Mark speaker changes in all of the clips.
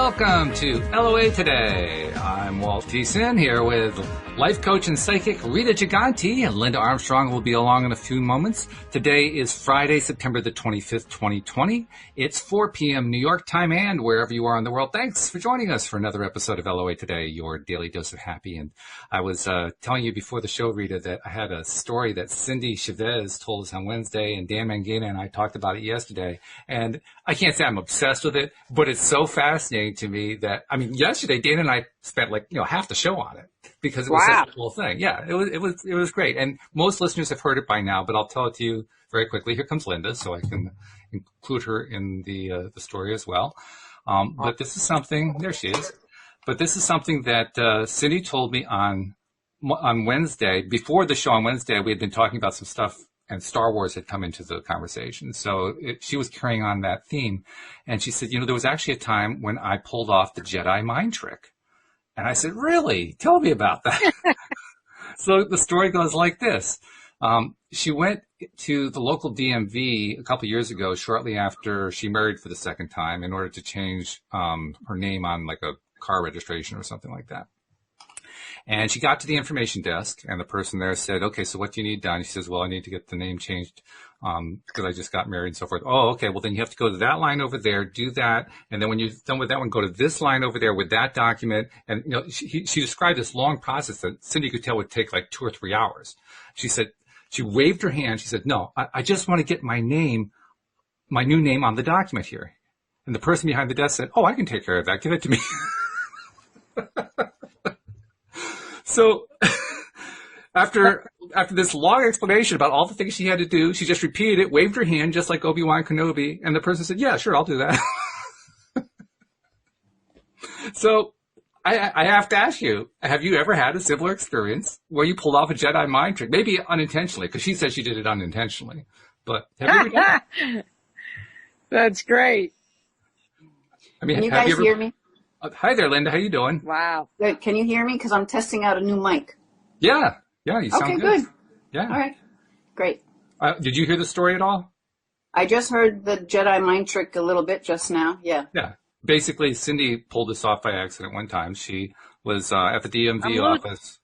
Speaker 1: Welcome to LOA Today. I'm Walt Thiessen here with life coach and psychic Rita Giganti, and Linda Armstrong will be along in a few moments. Today is Friday, September the 25th, 2020. It's 4 p.m. New York time, and wherever you are in the world, thanks for joining us for another episode of LOA Today, your daily dose of happy. And I was telling you before the show, Rita, that I had a story that Cindy Chavez told us on Wednesday, and Dan Mangena and I talked about it yesterday. And I can't say I'm obsessed with it, but it's so fascinating to me that, I mean, yesterday, Dan and I spent half the show on it because it was such a cool thing. Yeah, it was great. And most listeners have heard it by now, but I'll tell it to you very quickly. Here comes Linda, so I can include her in the story as well. But this is something, there she is. But this is something that Cindy told me on Wednesday. Before the show on Wednesday, we had been talking about some stuff, and Star Wars had come into the conversation. So she was carrying on that theme. And she said, there was actually a time when I pulled off the Jedi mind trick. And I said, really? Tell me about that. So the story goes like this. She went to the local DMV a couple years ago, shortly after she married for the second time, in order to change her name on like a car registration or something like that. And she got to the information desk, and the person there said, okay, so what do you need done? She says, well, I need to get the name changed because I just got married and so forth. Oh, okay, well, then you have to go to that line over there, do that. And then when you're done with that one, go to this line over there with that document. And, she described this long process that Cindy could tell would take like 2 or 3 hours. She said, she waved her hand. She said, no, I just want to get my new name on the document here. And the person behind the desk said, oh, I can take care of that. Give it to me. So after this long explanation about all the things she had to do, she just repeated it, waved her hand just like Obi-Wan Kenobi, and the person said, yeah, sure, I'll do that. So I have to ask you, have you ever had a similar experience where you pulled off a Jedi mind trick? Maybe unintentionally, because she said she did it unintentionally. But have you ever done that?
Speaker 2: That's great.
Speaker 3: I mean, can you guys hear me?
Speaker 1: Hi there, Linda. How you doing?
Speaker 2: Wow.
Speaker 3: Good. Can you hear me? Because I'm testing out a new mic.
Speaker 1: Yeah. You sound good.
Speaker 3: Okay, good.
Speaker 1: Yeah.
Speaker 3: All right. Great.
Speaker 1: Did you hear the story at all?
Speaker 3: I just heard the Jedi mind trick a little bit just now. Yeah.
Speaker 1: Yeah. Basically, Cindy pulled this off by accident one time. She was at the DMV office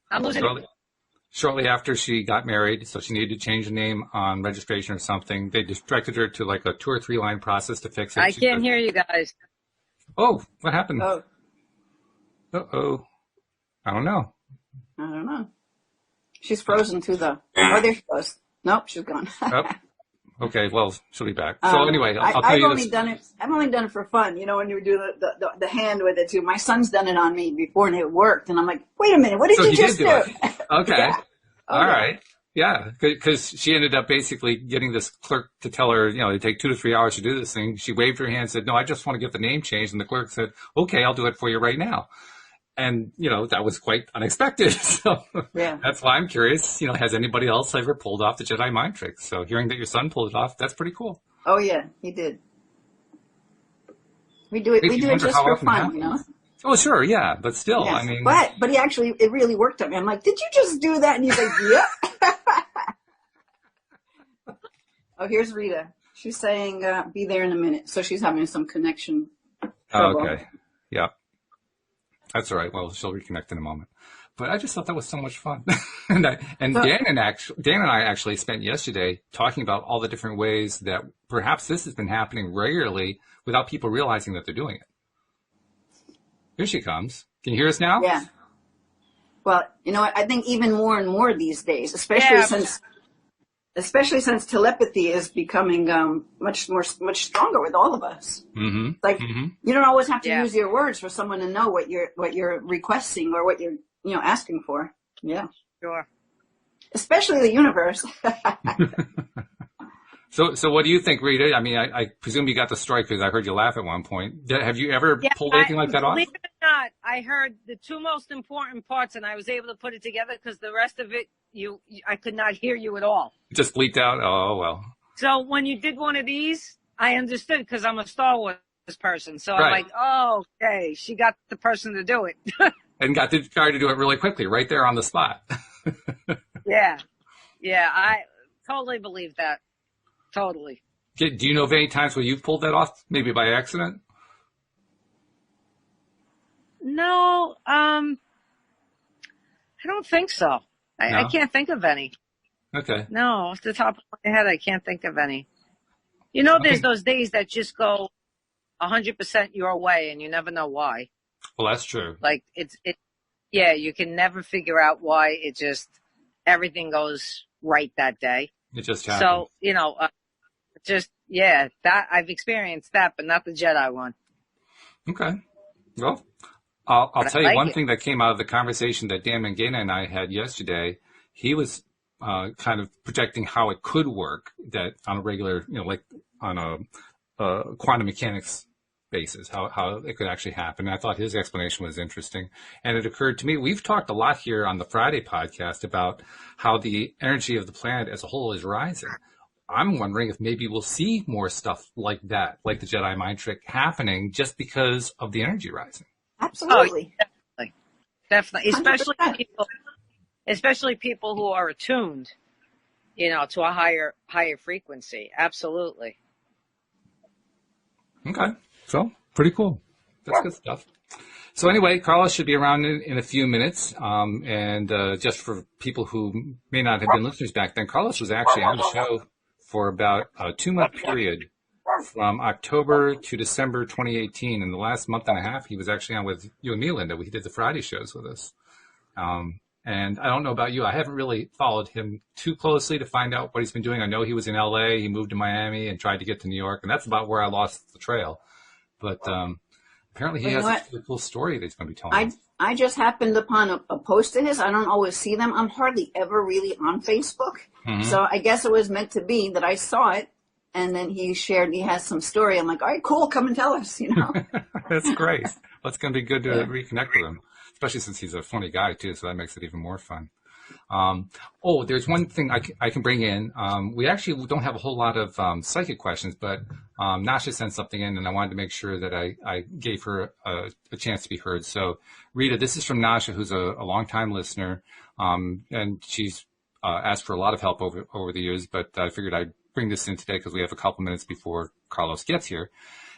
Speaker 1: shortly after she got married, so she needed to change the name on registration or something. They just directed her to like a 2 or 3 line process to fix it.
Speaker 2: I can't hear you guys.
Speaker 1: Oh, what happened?
Speaker 3: Oh.
Speaker 1: Uh-oh. I don't know.
Speaker 3: She's frozen too, though. Oh, there she goes. Nope, she's gone.
Speaker 1: Oh. Okay, well, she'll be back. So anyway, I'll tell
Speaker 3: I've
Speaker 1: you
Speaker 3: only done it. I've only done it for fun. When you do the hand with it too. My son's done it on me before, and it worked. And I'm like, wait a minute, what did you just do?
Speaker 1: Okay.
Speaker 3: Yeah.
Speaker 1: All right. Yeah, because she ended up basically getting this clerk to tell her, it'd take 2 to 3 hours to do this thing. She waved her hand and said, no, I just want to get the name changed. And the clerk said, okay, I'll do it for you right now. And, that was quite unexpected. So
Speaker 3: yeah.
Speaker 1: That's why I'm curious, has anybody else ever pulled off the Jedi mind trick? So hearing that your son pulled it off, that's pretty cool.
Speaker 3: Oh, yeah, he did. We do it just for fun,
Speaker 1: Oh, sure, yeah, but still,
Speaker 3: yes.
Speaker 1: I mean.
Speaker 3: But he actually, it really worked on me. I'm like, did you just do that? And he's like, yep. Oh, here's Rita. She's saying, be there in a minute. So she's having some connection trouble.
Speaker 1: Oh, okay, yeah. That's all right. Well, she'll reconnect in a moment. But I just thought that was so much fun. Dan and I actually spent yesterday talking about all the different ways that perhaps this has been happening regularly without people realizing that they're doing it. Here she comes. Can you hear us now?
Speaker 3: Yeah. Well, I think even more and more these days, especially since telepathy is becoming much stronger with all of us.
Speaker 1: Mm-hmm.
Speaker 3: Like you don't always have to use your words for someone to know what you're requesting or what you're asking for. Yeah.
Speaker 2: Sure.
Speaker 3: Especially the universe.
Speaker 1: So what do you think, Rita? I mean, I presume you got the story because I heard you laugh at one point. Have you ever pulled anything like that off?
Speaker 2: Believe it or not, I heard the 2 most important parts, and I was able to put it together because the rest of it, I could not hear you at all.
Speaker 1: It just bleeped out? Oh, well.
Speaker 2: So when you did one of these, I understood because I'm a Star Wars person. So
Speaker 1: right.
Speaker 2: I'm like, oh, okay, she got the person to do it.
Speaker 1: And got the guy to do it really quickly, right there on the spot.
Speaker 2: Yeah, I totally believe that. Totally.
Speaker 1: Do you know of any times where you've pulled that off, maybe by accident?
Speaker 2: No, I don't think so. I
Speaker 1: No?
Speaker 2: can't think of any.
Speaker 1: Okay.
Speaker 2: No, off the top of my head, I can't think of any. You know, there's
Speaker 1: Okay.
Speaker 2: those days that just go 100% your way and you never know why.
Speaker 1: Well, that's true.
Speaker 2: Like yeah, you can never figure out why it just, everything goes right that day.
Speaker 1: It just happened.
Speaker 2: So, yeah, that I've experienced that, but not the Jedi one.
Speaker 1: Okay. Well, I'll
Speaker 2: But
Speaker 1: tell
Speaker 2: I
Speaker 1: you
Speaker 2: like
Speaker 1: one
Speaker 2: it.
Speaker 1: thing that came out of the conversation that Dan Mangena and I had yesterday. He was kind of projecting how it could work that on a regular, like on a quantum mechanics basis, how it could actually happen. And I thought his explanation was interesting. And it occurred to me, we've talked a lot here on the Friday podcast about how the energy of the planet as a whole is rising. I'm wondering if maybe we'll see more stuff like that, like the Jedi mind trick happening just because of the energy rising.
Speaker 3: Absolutely.
Speaker 2: Oh, definitely.
Speaker 3: 100%.
Speaker 2: Especially people who are attuned, to a higher frequency. Absolutely.
Speaker 1: Okay. So pretty cool. That's good stuff. So anyway, Carlos should be around in a few minutes. And just for people who may not have been listeners back then, Carlos was actually on the show for about a 2-month period from October to December 2018. And the last month and a half, he was actually on with you and me, Linda. We did the Friday shows with us. And I don't know about you. I haven't really followed him too closely to find out what he's been doing. I know he was in LA. He moved to Miami and tried to get to New York. And that's about where I lost the trail. But apparently he has a really cool story that he's going to be telling.
Speaker 3: I just happened upon a post of his. I don't always see them. I'm hardly ever really on Facebook.
Speaker 1: Mm-hmm.
Speaker 3: So I guess it was meant to be that I saw it. And then he has some story. I'm like, all right, cool. Come and tell us,
Speaker 1: That's great. Well, it's going to be good to reconnect with him, especially since he's a funny guy too. So that makes it even more fun. There's one thing I can bring in. We actually don't have a whole lot of psychic questions, but Nasha sent something in, and I wanted to make sure that I gave her a chance to be heard. So, Rita, this is from Nasha, who's a longtime listener, and she's asked for a lot of help over the years, but I figured I'd bring this in today because we have a couple minutes before Carlos gets here.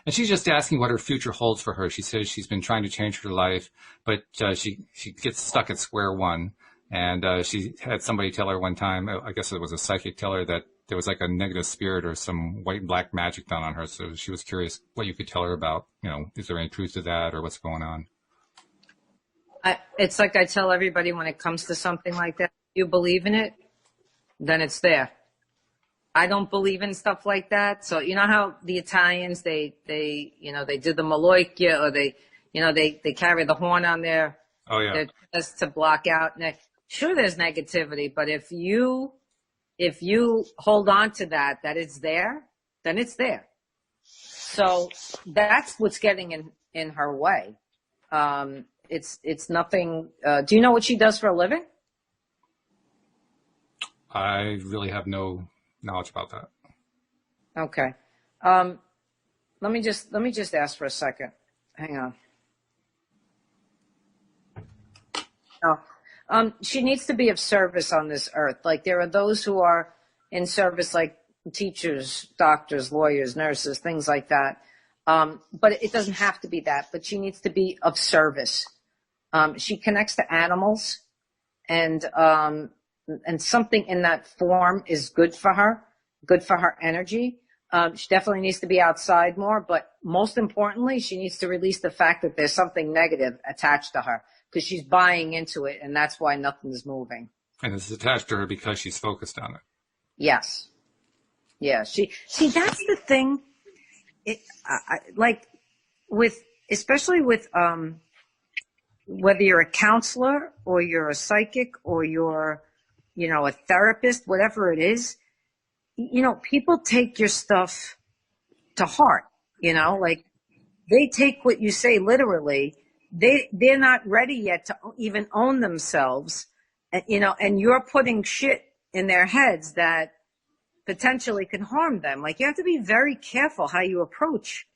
Speaker 1: And she's just asking what her future holds for her. She says she's been trying to change her life, but she gets stuck at square one. And she had somebody tell her one time, I guess it was a psychic, tell her that there was like a negative spirit or some white and black magic done on her. So she was curious what you could tell her about, is there any truth to that or what's going on?
Speaker 2: It's like I tell everybody when it comes to something like that, you believe in it, then it's there. I don't believe in stuff like that. So you know how the Italians, they did the Maloikia, or they carry the horn on their chest to block out. Sure, there's negativity, but if you hold on to that it's there, then it's there. So that's what's getting in her way. It's nothing. Do you know what she does for a living?
Speaker 1: I really have no knowledge about that.
Speaker 2: Okay. Let me just ask for a second. Hang on. Oh. She needs to be of service on this earth. Like there are those who are in service, like teachers, doctors, lawyers, nurses, things like that. But it doesn't have to be that, but she needs to be of service. She connects to animals, and something in that form is good for her energy. She definitely needs to be outside more, but most importantly, she needs to release the fact that there's something negative attached to her, because she's buying into it, and that's why nothing's moving.
Speaker 1: And it's attached to her because she's focused on it.
Speaker 2: Yes. Yeah. See, that's the thing. Especially with, whether you're a counselor or you're a psychic or you're, a therapist, whatever it is, people take your stuff to heart, like they take what you say literally. They're not ready yet to even own themselves, and you're putting shit in their heads that potentially can harm them. Like you have to be very careful how you approach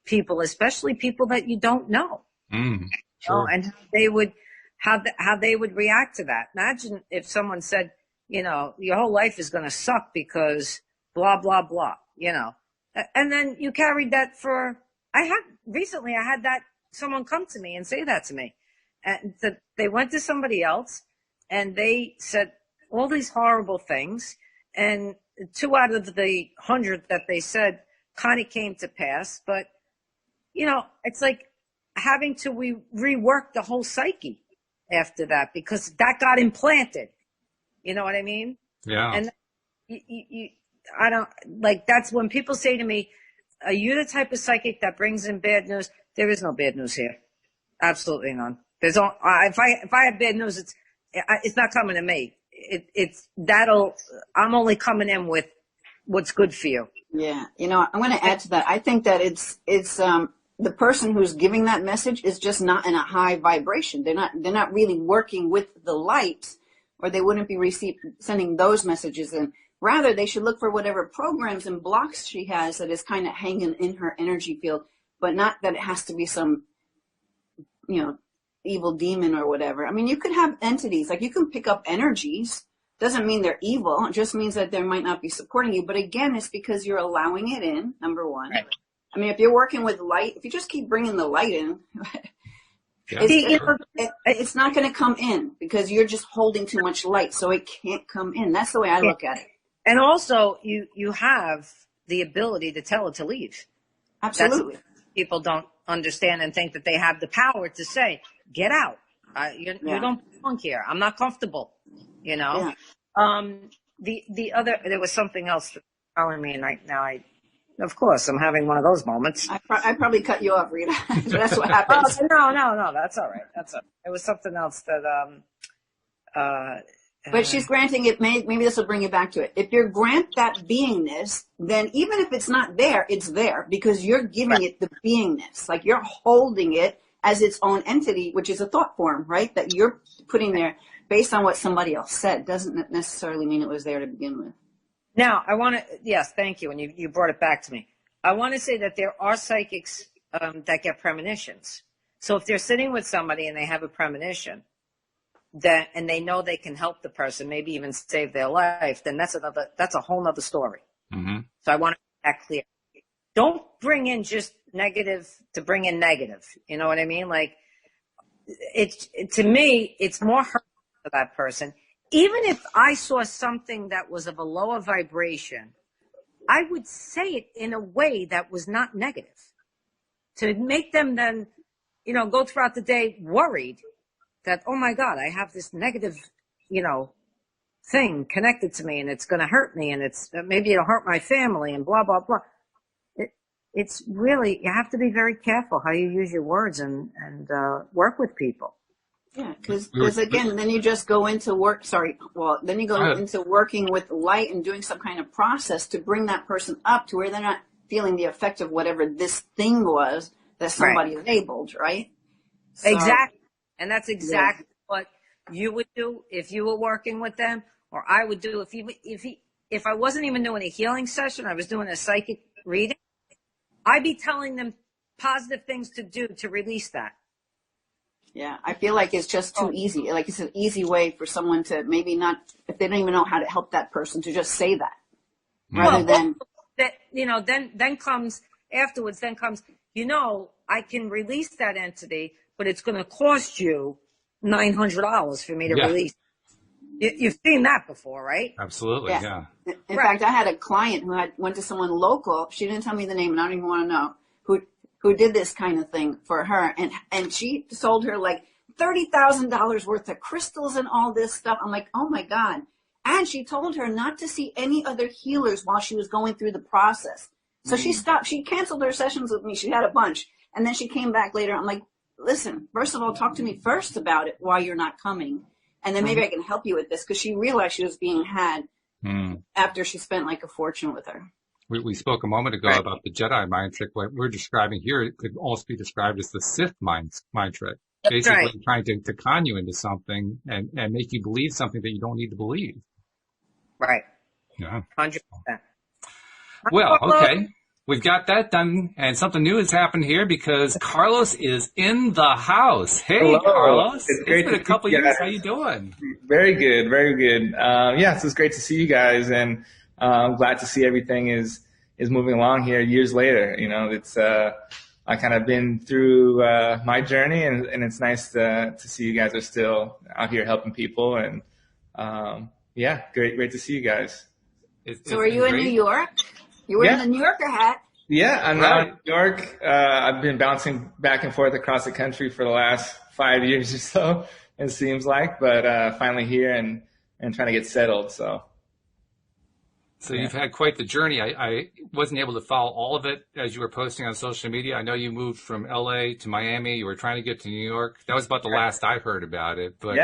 Speaker 2: people, especially people that you don't know.
Speaker 1: Sure.
Speaker 2: And how they would react to that. Imagine if someone said, your whole life is going to suck because blah, blah, blah, and then you carried that I had that someone come to me and say that to me. and they went to somebody else and they said all these horrible things, and 2 out of the 100 that they said kind of came to pass. But it's like having to rework the whole psyche after that, because that got implanted. You know what I mean?
Speaker 1: Yeah.
Speaker 2: And I don't like, that's when people say to me, are you the type of psychic that brings in bad news? There is no bad news here. Absolutely none. There's all, if I have bad news, it's not coming to me. I'm only coming in with what's good for you.
Speaker 3: Yeah. I'm going to add to that. I think that it's the person who's giving that message is just not in a high vibration. They're not really working with the light, or they wouldn't be sending those messages in. Rather, they should look for whatever programs and blocks she has that is kind of hanging in her energy field, but not that it has to be some, evil demon or whatever. I mean, you could have entities, like you can pick up energies. Doesn't mean they're evil. It just means that they might not be supporting you. But again, it's because you're allowing it in, number one. Right. I mean, if you're working with light, if you just keep bringing the light in, it's not going to come in because you're just holding too much light. So it can't come in. That's the way I look at it.
Speaker 2: And also, you have the ability to tell it to leave.
Speaker 3: Absolutely.
Speaker 2: People don't understand and think that they have the power to say, get out. You don't belong here. I'm not comfortable. Yeah. The other, there was something else telling me right now. Of course, I'm having one of those moments.
Speaker 3: I probably cut you off, Rita. That's what happens.
Speaker 2: No, that's all right. It was something else that,
Speaker 3: but she's granting it. Maybe this will bring you back to it. If you grant that beingness, then even if it's not there, it's there because you're giving it the beingness. Like you're holding it as its own entity, which is a thought form, right? That you're putting there based on what somebody else said. Doesn't necessarily mean it was there to begin with. Now,
Speaker 2: I want to, yes, thank you. And you brought it back to me. I want to say that there are psychics that get premonitions. So if they're sitting with somebody and they have a premonition, and they know they can help the person, maybe even save their life, then that's a whole nother story. Mm-hmm. So I want to make that clear. Don't bring in just negative to bring in negative. You know what I mean? Like, to me, it's more hurtful for that person. Even if I saw something that was of a lower vibration, I would say it in a way that was not negative. To make them then, go throughout the day worried that, oh my God, I have this negative, thing connected to me and it's going to hurt me and maybe it'll hurt my family and blah, blah, blah. It's really, you have to be very careful how you use your words and work with people.
Speaker 3: Yeah, because again, then you just go into work. Then you go into working with light and doing some kind of process to bring that person up to where they're not feeling the effect of whatever this thing was that somebody labeled, right?
Speaker 2: So, exactly. And that's exactly what you would do if you were working with them, or I would do if I wasn't even doing a healing session, I was doing a psychic reading, I'd be telling them positive things to do to release that.
Speaker 3: Yeah, I feel like it's just too easy. Like it's an easy way for someone to maybe not, if they don't even know how to help that person, to just say that. Rather than
Speaker 2: that, then comes afterwards. Then comes, I can release that entity, but it's going to cost you $900 for me to release. You've seen that before, right?
Speaker 1: Absolutely, yeah.
Speaker 3: In fact, I had a client who went to someone local. She didn't tell me the name, and I don't even want to know who did this kind of thing for her. And she sold her like $30,000 worth of crystals and all this stuff. I'm like, oh my God. And she told her not to see any other healers while she was going through the process. So she stopped. She canceled her sessions with me. She had a bunch. And then she came back later. I'm like, listen, first of all, talk to me first about it while you're not coming. And then maybe I can help you with this, because she realized she was being had after she spent like a fortune with her.
Speaker 1: We spoke a moment ago about the Jedi mind trick. What we're describing here, it could also be described as the Sith mind trick. Basically trying to con you into something and make you believe something that you don't need to believe.
Speaker 2: Right.
Speaker 1: Yeah.
Speaker 2: 100%.
Speaker 1: Well, okay. We've got that done, and something new has happened here because Carlos is in the house. Hey, hello. Carlos. It's been a couple years. How you doing?
Speaker 4: Very good, very good. So it's great to see you guys, and I'm glad to see everything is moving along here years later. It's I kind of been through my journey, and it's nice to see you guys are still out here helping people. And yeah, great to see you guys.
Speaker 3: So are you in New York? You were in the New Yorker hat.
Speaker 4: Yeah, I'm now in New York. I've been bouncing back and forth across the country for the last 5 years or so, it seems like, but finally here and trying to get settled.
Speaker 1: So you've had quite the journey. I wasn't able to follow all of it as you were posting on social media. I know you moved from LA to Miami. You were trying to get to New York. That was about the last I heard about it. But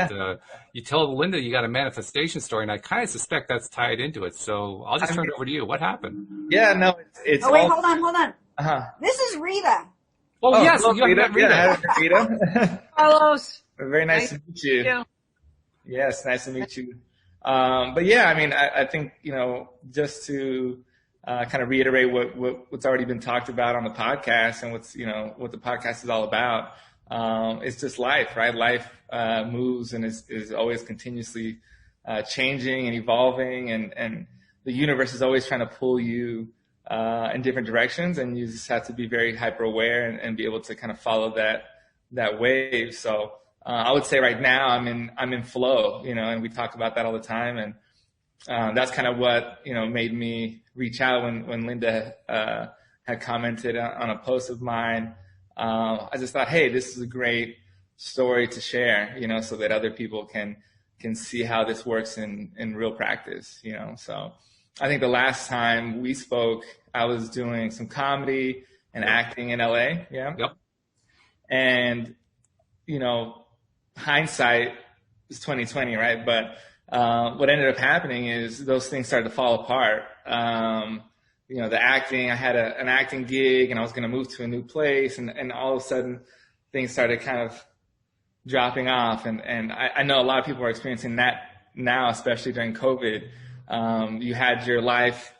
Speaker 1: you told Linda you got a manifestation story, and I kind of suspect that's tied into it. So I'll just turn it over to you. What happened?
Speaker 4: Yeah, no, it's
Speaker 3: Oh, wait, hold on.
Speaker 4: Uh-huh.
Speaker 3: This is Rita.
Speaker 1: Oh, yes,
Speaker 4: hello,
Speaker 1: you have Rita.
Speaker 4: Yeah, Rita.
Speaker 2: Carlos.
Speaker 4: Very nice to meet you. Yes, nice to meet you. But yeah, I mean, I think, just to kind of reiterate what's already been talked about on the podcast and what the podcast is all about, it's just life, right? Life moves and is always continuously changing and evolving, and the universe is always trying to pull you in different directions, and you just have to be very hyper aware and be able to kind of follow that wave. So I would say right now I'm in flow, and we talk about that all the time. And that's kind of what, made me reach out when Linda had commented on a post of mine. I just thought, hey, this is a great story to share, so that other people can see how this works in real practice, So I think the last time we spoke, I was doing some comedy and acting in LA. Yeah.
Speaker 1: Yep.
Speaker 4: And, hindsight is 2020, right? But what ended up happening is those things started to fall apart. The acting, I had an acting gig, and I was going to move to a new place, and all of a sudden things started kind of dropping off. And I know a lot of people are experiencing that now, especially during COVID. You had your life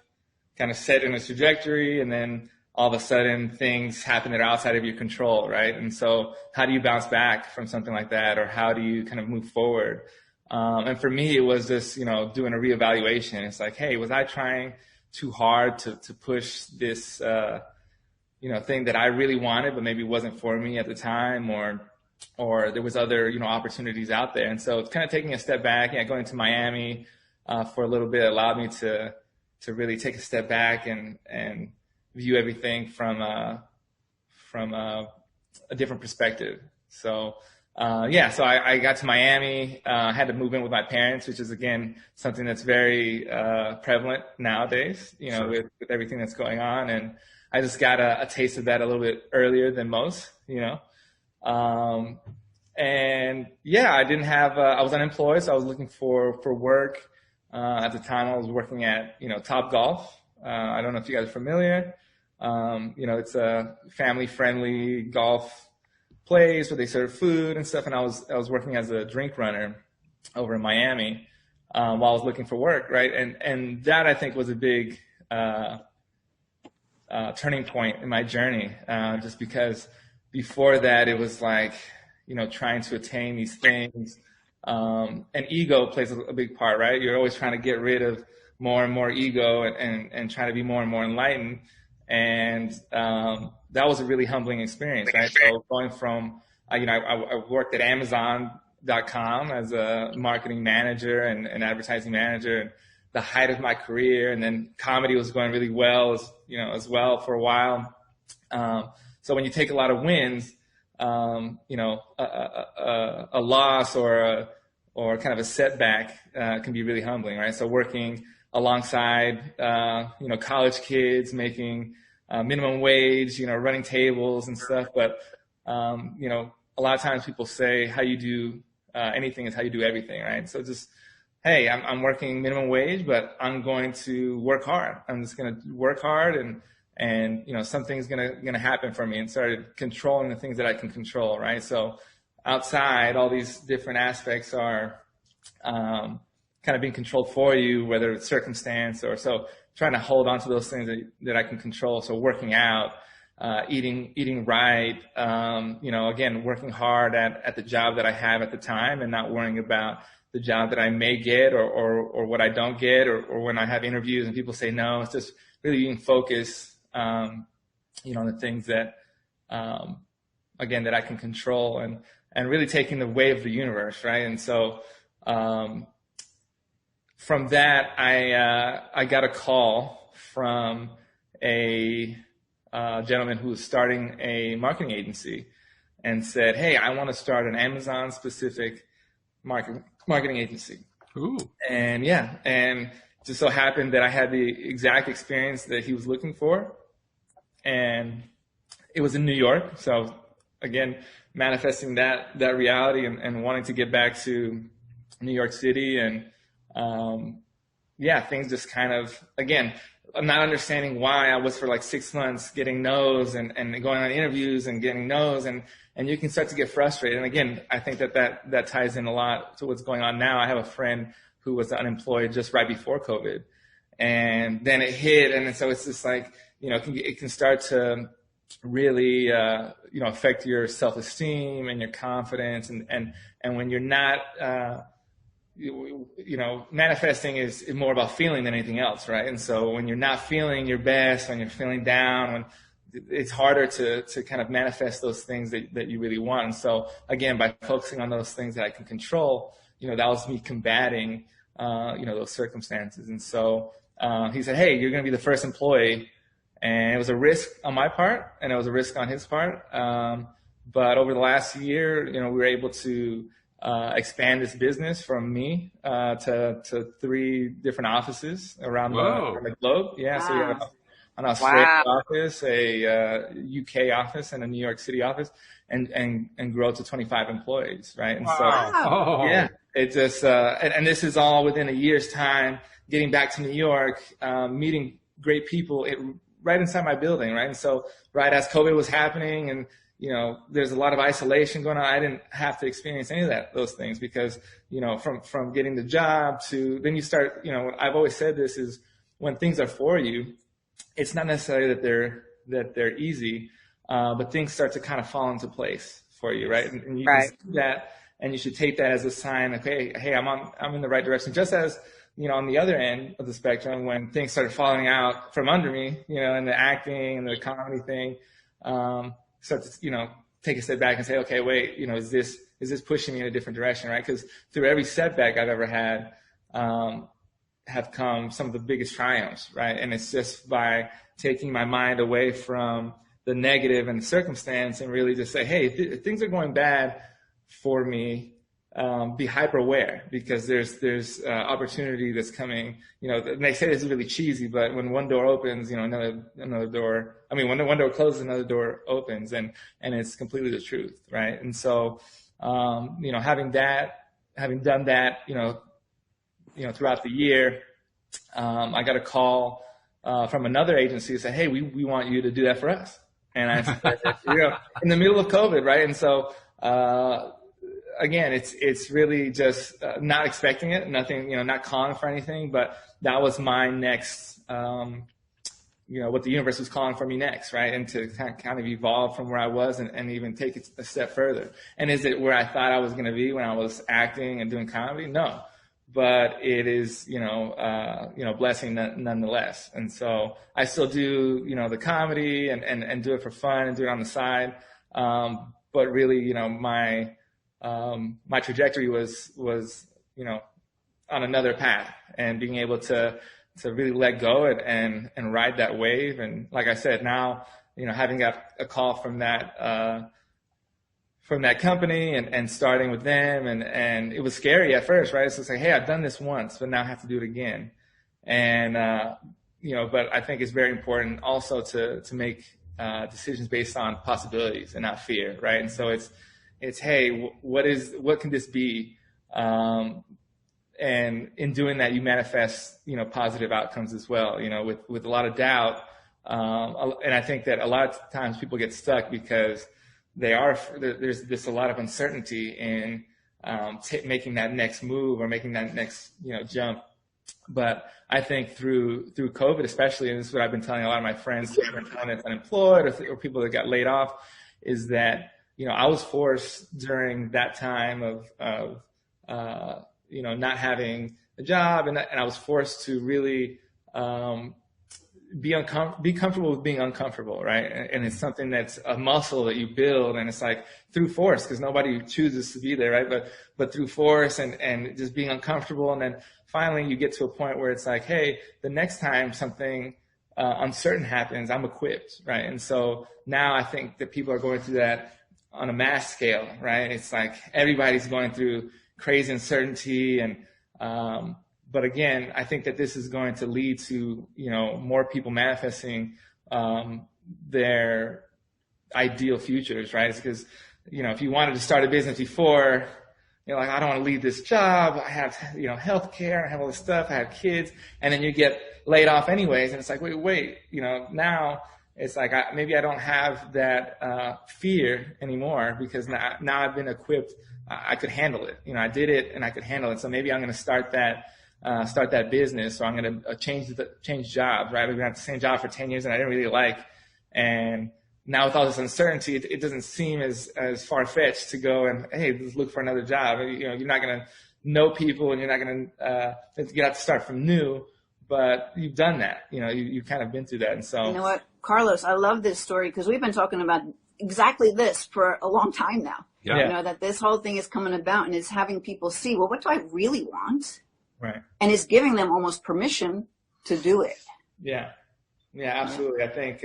Speaker 4: kind of set in a trajectory, and then all of a sudden things happen that are outside of your control, right? And so how do you bounce back from something like that, or how do you kind of move forward? And for me, it was just, doing a reevaluation. It's like, hey, was I trying too hard to push this, thing that I really wanted, but maybe wasn't for me at the time, or there was other, opportunities out there. And so it's kind of taking a step back, going to Miami for a little bit allowed me to really take a step back and view everything from a different perspective. So, so I got to Miami, had to move in with my parents, which is, again, something that's very prevalent nowadays,
Speaker 1: Sure.
Speaker 4: with everything that's going on. And I just got a taste of that a little bit earlier than most, and yeah, I didn't have, I was unemployed, so I was looking for work. At the time I was working at, Top Golf. I don't know if you guys are familiar. It's a family friendly golf place where they serve food and stuff. And I was working as a drink runner over in Miami, while I was looking for work. Right. And that, I think, was a big, turning point in my journey. Just because before that it was like, trying to attain these things. And ego plays a big part, right? You're always trying to get rid of more and more ego and trying to be more and more enlightened. And that was a really humbling experience, right? So going from, I worked at Amazon.com as a marketing manager and advertising manager, and the height of my career. And then comedy was going really well, as well for a while. So when you take a lot of wins, a loss or kind of a setback can be really humbling, right? So working alongside, college kids, making minimum wage, running tables and stuff. But, a lot of times people say how you do anything is how you do everything, right? So just, hey, I'm working minimum wage, but I'm going to work hard. I'm just going to work hard and something's going to happen for me, and started controlling the things that I can control, right? So outside, all these different aspects are kind of being controlled for you, whether it's circumstance or so trying to hold on to those things that I can control. So working out, eating right, again, working hard at the job that I have at the time, and not worrying about the job that I may get or what I don't get, or when I have interviews and people say no. It's just really being focused, on the things that again, that I can control, and really taking the way of the universe, right? And so from that, I got a call from a gentleman who was starting a marketing agency and said, hey, I want to start an Amazon specific marketing agency.
Speaker 1: Ooh.
Speaker 4: And just so happened that I had the exact experience that he was looking for. And it was in New York. So again, manifesting that reality and wanting to get back to New York City. And things just kind of, again, I'm not understanding why I was for like 6 months getting no's and going on interviews and getting no's, and you can start to get frustrated. And again, I think that ties in a lot to what's going on now. I have a friend who was unemployed just right before COVID, and then it hit. And so it's just like, it can start to really, affect your self-esteem and your confidence. And when you're not, manifesting is more about feeling than anything else, right? And so when you're not feeling your best, when you're feeling down, when it's harder to kind of manifest those things that you really want. And so again, by focusing on those things that I can control, that was me combating, those circumstances. And so he said, hey, you're going to be the first employee. And it was a risk on my part, and it was a risk on his part. But over the last year, we were able to expand this business from me to 3 different offices around the globe. Yeah, wow. So we have an Australia office, a UK office, and a New York City office, and grow to 25 employees, right? And so it just and this is all within a year's time. Getting back to New York, meeting great people right inside my building, right? And so right as COVID was happening, and there's a lot of isolation going on, I didn't have to experience any of those things, because, from getting the job to then you start, I've always said this is when things are for you, it's not necessarily that they're easy, but things start to kind of fall into place for you, right? And you can see that, and you should take that as a sign, okay, hey, I'm in the right direction. Just as, on the other end of the spectrum, when things started falling out from under me, and the acting and the comedy thing, start to, take a step back and say, okay, wait, is this pushing me in a different direction, right? Because through every setback I've ever had, have come some of the biggest triumphs, right? And it's just by taking my mind away from the negative and the circumstance and really just say, hey, things are going bad for me. Be hyper aware, because there's opportunity that's coming. And they say this is really cheesy, but when one door opens, another door. I mean, when one door closes, another door opens, and it's completely the truth, right? And so, having done that, throughout the year, I got a call from another agency who said, hey, we want you to do that for us. And I said, in the middle of COVID, right? And so. Again, it's really just not expecting it, nothing, not calling for anything, but that was my next, what the universe was calling for me next, right? And to kind of evolve from where I was and even take it a step further. And is it where I thought I was going to be when I was acting and doing comedy? No, but it is, blessing nonetheless. And so I still do, the comedy and do it for fun and do it on the side. But really, my trajectory was, on another path, and being able to really let go and ride that wave. And like I said, now, having got a call from that company and starting with them, and it was scary at first, right? So it's like, hey, I've done this once, but now I have to do it again. And, but I think it's very important also to make, decisions based on possibilities and not fear, right? And so it's hey, what can this be? And in doing that, you manifest, positive outcomes as well, with a lot of doubt. And I think that a lot of times people get stuck because there's a lot of uncertainty in, making that next move or making that next, jump. But I think through COVID, especially, and this is what I've been telling a lot of my friends who have been unemployed or people that got laid off, is that, I was forced during that time of not having a job, and I was forced to really, be comfortable with being uncomfortable, right? And it's something that's a muscle that you build, and it's like through force, because nobody chooses to be there, right? But through force and just being uncomfortable, and then finally you get to a point where it's like, hey, the next time something uncertain happens, I'm equipped, right? And so now I think that people are going through that on a mass scale, right? It's like everybody's going through crazy uncertainty, and but again, I think that this is going to lead to, more people manifesting their ideal futures, right? It's because, if you wanted to start a business before, like, I don't want to leave this job. I have, health care. I have all this stuff. I have kids. And then you get laid off anyways. And it's like, wait, now it's like, maybe I don't have that fear anymore, because now I've been equipped. I could handle it. I did it and I could handle it. So maybe I'm going to start that business, or I'm going to change jobs, right? I've been at the same job for 10 years and I didn't really like. And now with all this uncertainty, it doesn't seem as far-fetched to go and, hey, let's look for another job. You're not going to know people, and you're not going to you have to start from new, but you've done that. You've kind of been through that. And so,
Speaker 3: you know what, Carlos, I love this story, because we've been talking about exactly this for a long time now.
Speaker 1: Yeah.
Speaker 3: That this whole thing is coming about and is having people see, well, what do I really want?
Speaker 4: Right.
Speaker 3: And it's giving them almost permission to do it.
Speaker 4: Yeah. Yeah, absolutely. I think,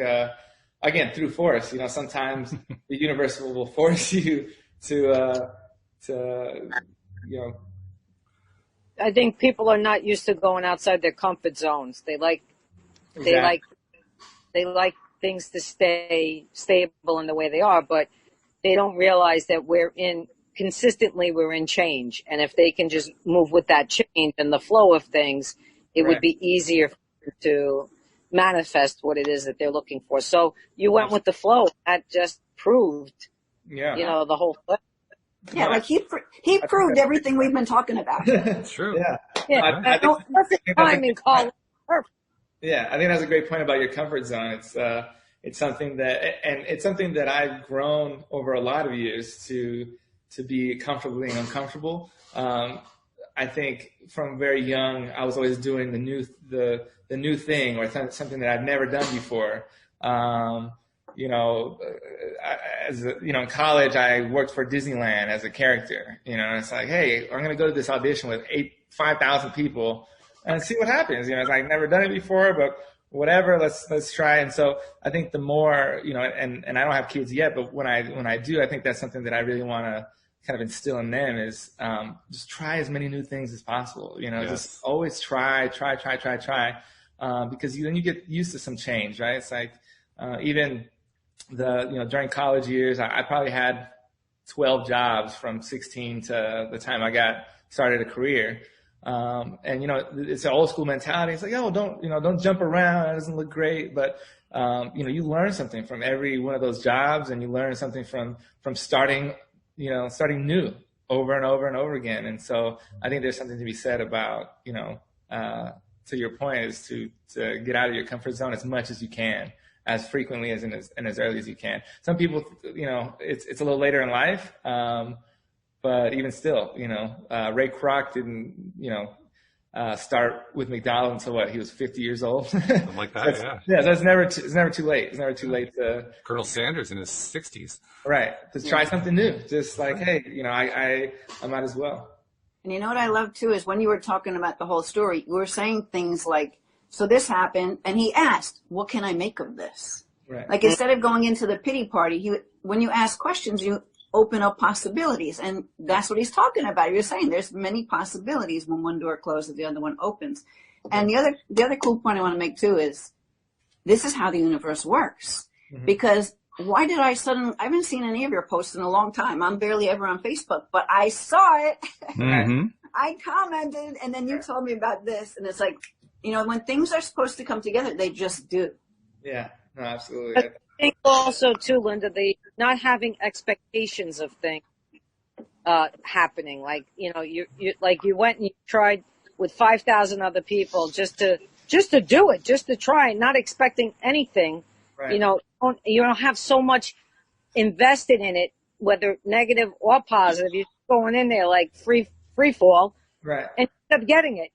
Speaker 4: again, through force, sometimes the universe will force you to.
Speaker 2: I think people are not used to going outside their comfort zones. They like things to stay stable in the way they are, but they don't realize that we're in change. And if they can just move with that change and the flow of things, it would be easier for them to manifest what it is that they're looking for. So you went with the flow. That just proved, the whole thing.
Speaker 3: Yeah, like he proved everything we've been talking about.
Speaker 1: It's true.
Speaker 4: Yeah.
Speaker 2: Perfect timing, Carl. Perfect.
Speaker 4: Yeah, I think that's a great point about your comfort zone. It's something that I've grown over a lot of years to be comfortable being uncomfortable. I think from very young, I was always doing the new thing, or something that I'd never done before. In college, I worked for Disneyland as a character, and it's like, hey, I'm going to go to this audition with 5,000 people and see what happens. It's like, I've never done it before, but whatever, let's try. And so I think the more, and I don't have kids yet, but when I do, I think that's something that I really want to kind of instill in them is, just try as many new things as possible. Just always try, because then you get used to some change, right? It's like, even during college years, I probably had 12 jobs from 16 to the time I got started a career. And it's an old school mentality. It's like, oh, don't jump around. It doesn't look great. But, you learn something from every one of those jobs, and you learn something from starting new over and over and over again. And so I think there's something to be said about, to your point, is to get out of your comfort zone as much as you can, as frequently and as early as you can. Some people, it's a little later in life. But even still, Ray Kroc didn't, start with McDonald's until he was 50 years old.
Speaker 1: Something like that,
Speaker 4: so it's never too late. It's never too late to.
Speaker 1: Colonel Sanders in his 60s.
Speaker 4: Right. To try something new. Just like, hey, I might as well.
Speaker 3: And you know what I love too is when you were talking about the whole story, you were saying things like, so this happened, and he asked, what can I make of this?
Speaker 4: Right.
Speaker 3: Like, instead of going into the pity party, when you ask questions, you open up possibilities. And that's what he's talking about. You're saying there's many possibilities. When one door closes, the other one opens. And the other cool point I want to make too is this is how the universe works. Mm-hmm. Because why did I haven't seen any of your posts in a long time. I'm barely ever on Facebook, but I saw it.
Speaker 1: Mm-hmm.
Speaker 3: I commented, and then you told me about this. And it's like, when things are supposed to come together, they just do.
Speaker 4: Yeah, no, absolutely.
Speaker 2: I think also too, Linda, the not having expectations of things happening. Like, you went and you tried with 5,000 other people just to do it, just to try, not expecting anything.
Speaker 4: Right.
Speaker 3: You don't have so much invested in it, whether negative or positive. You're going in there like free fall,
Speaker 4: right?
Speaker 3: And you end up getting it,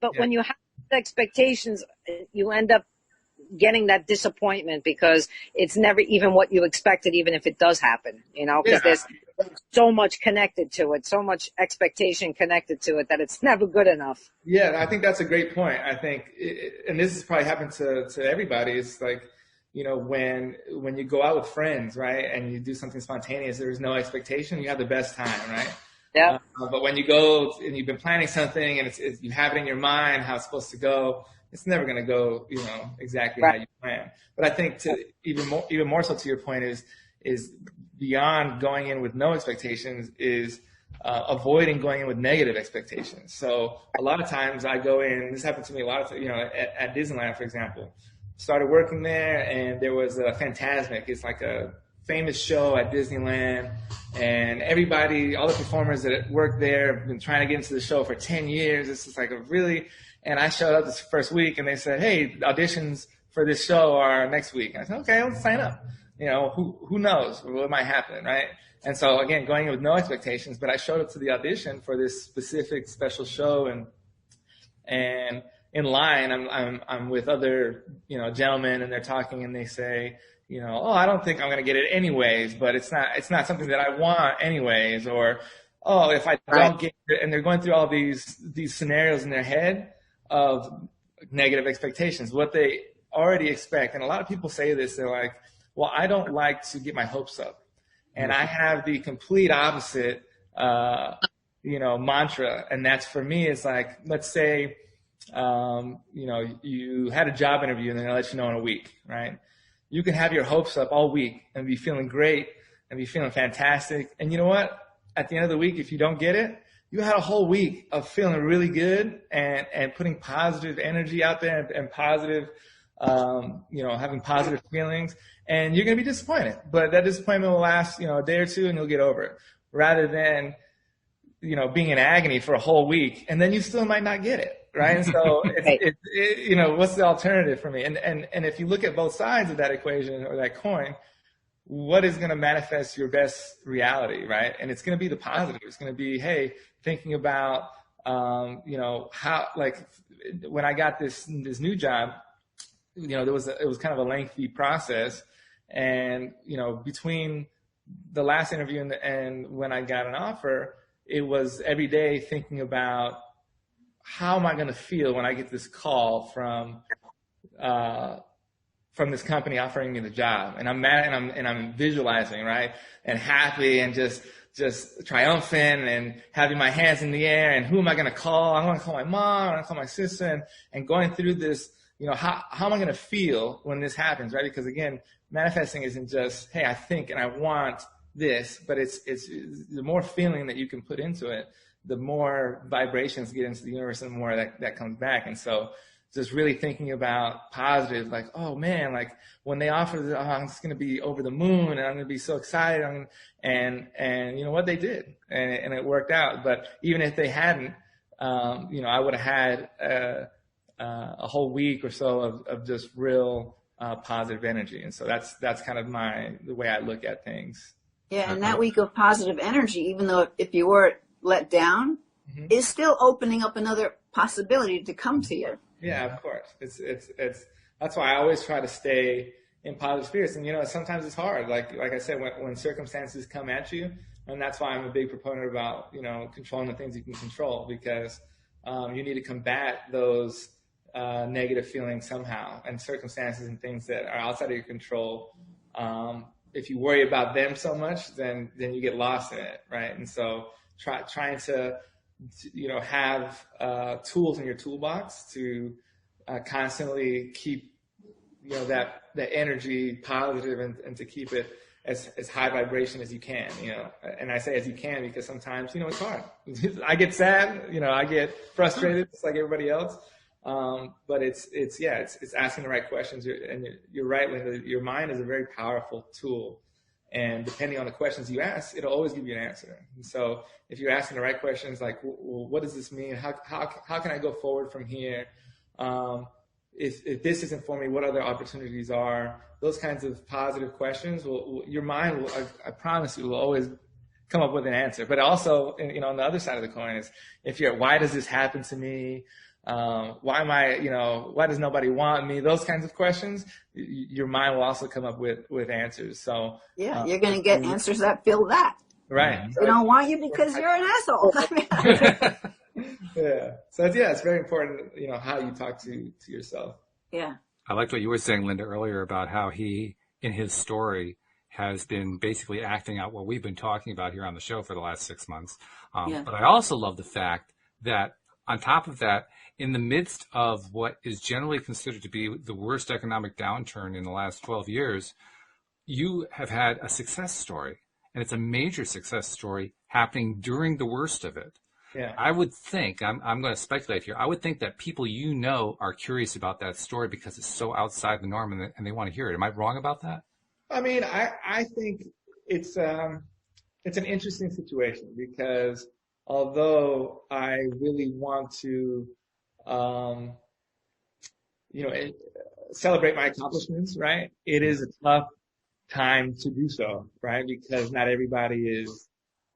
Speaker 3: But when you have expectations, you end up
Speaker 2: getting that disappointment because it's never even what you expected, even if it does happen, because there's so much connected to it, so much expectation connected to it that it's never good enough.
Speaker 4: Yeah, I think that's a great point. I think, and this has probably happened to everybody. It's like, when you go out with friends, right, and you do something spontaneous, there's no expectation, you have the best time, right?
Speaker 2: Yeah.
Speaker 4: But when you go and you've been planning something and you have it in your mind how it's supposed to go, it's never going to go, exactly how you plan. But I think even more so to your point is beyond going in with no expectations is avoiding going in with negative expectations. So a lot of times I go in, this happened to me a lot of, at Disneyland, for example. Started working there, and there was a Fantasmic. It's like a famous show at Disneyland, and everybody, all the performers that work there have been trying to get into the show for 10 years. This is like and I showed up this first week, and they said, hey, auditions for this show are next week. And I said, okay, let's sign up. Who knows what might happen, right? And so again, going in with no expectations, but I showed up to the audition for this specific special show, and in line, I'm with other, gentlemen, and they're talking, and they say, I don't think I'm going to get it anyways, but it's not something that I want anyways, or, if I don't get it, and they're going through all these scenarios in their head of negative expectations, what they already expect. And a lot of people say this, they're like, well, I don't like to get my hopes up. And I have the complete opposite, mantra. And that's, for me, it's like, let's say, you had a job interview and then they'll let you know in a week, right? You can have your hopes up all week and be feeling great and be feeling fantastic. And you know what? At the end of the week, if you don't get it, you had a whole week of feeling really good and putting positive energy out there and positive, having positive feelings, and you're going to be disappointed. But that disappointment will last, a day or two, and you'll get over it, rather than, being in agony for a whole week, and then you still might not get it. Right. And so, what's the alternative for me? And if you look at both sides of that equation or that coin, what is going to manifest your best reality? Right. And it's going to be the positive. It's going to be, hey, thinking about, how, like, when I got this new job, it was kind of a lengthy process. And, between the last interview and when I got an offer, it was every day thinking about, how am I going to feel when I get this call from this company offering me the job? And I'm mad, and I'm visualizing, right, and happy, and just triumphant, and having my hands in the air. And who am I going to call? I'm going to call my mom. I'm going to call my sister, and going through this. How am I going to feel when this happens, right? Because again, manifesting isn't just, hey, I think and I want this, but it's the more feeling that you can put into it, the more vibrations get into the universe, and the more that comes back. And so just really thinking about positive, like, oh man, like when they offered it, I'm just going to be over the moon, and I'm going to be so excited. And you know what, they did, and it worked out. But even if they hadn't, I would have had a whole week or so of just real positive energy. And so that's kind of the way I look at things.
Speaker 3: Yeah. And that week of positive energy, even though if you were let down, is still opening up another possibility to come to you.
Speaker 4: Yeah, of course. It's that's why I always try to stay in positive spirits. And sometimes it's hard. Like I said, when circumstances come at you, and that's why I'm a big proponent about controlling the things you can control, because you need to combat those negative feelings somehow, and circumstances and things that are outside of your control. If you worry about them so much, then you get lost in it, right? And so trying to have tools in your toolbox to constantly keep that energy positive, and to keep it as high vibration as you can. And I say as you can because sometimes it's hard. I get sad, I get frustrated just like everybody else. But it's asking the right questions. You're right, Linda. Your mind is a very powerful tool. And depending on the questions you ask, it'll always give you an answer. And so if you're asking the right questions, like, well, what does this mean? How can I go forward from here? If this isn't for me, what other opportunities are? Those kinds of positive questions, your mind will, I promise you, will always come up with an answer. But also, on the other side of the coin is, if why does this happen to me? Why am I, why does nobody want me? Those kinds of questions, your mind will also come up with answers. So
Speaker 3: yeah, you're going to get answers that fill that.
Speaker 4: Right.
Speaker 3: They don't want you because you're an asshole.
Speaker 4: Yeah. So it's very important, how you talk to yourself.
Speaker 3: Yeah.
Speaker 1: I liked what you were saying, Linda, earlier about how he, in his story, has been basically acting out what we've been talking about here on the show for the last 6 months. But I also love the fact that on top of that, in the midst of what is generally considered to be the worst economic downturn in the last 12 years, you have had a success story, and it's a major success story happening during the worst of it.
Speaker 4: Yeah.
Speaker 1: I would think, I'm going to speculate here, I would think that people are curious about that story because it's so outside the norm and they want to hear it. Am I wrong about that?
Speaker 4: I mean, I think it's an interesting situation because although I really want to, celebrate my accomplishments, right? It is a tough time to do so, right? Because not everybody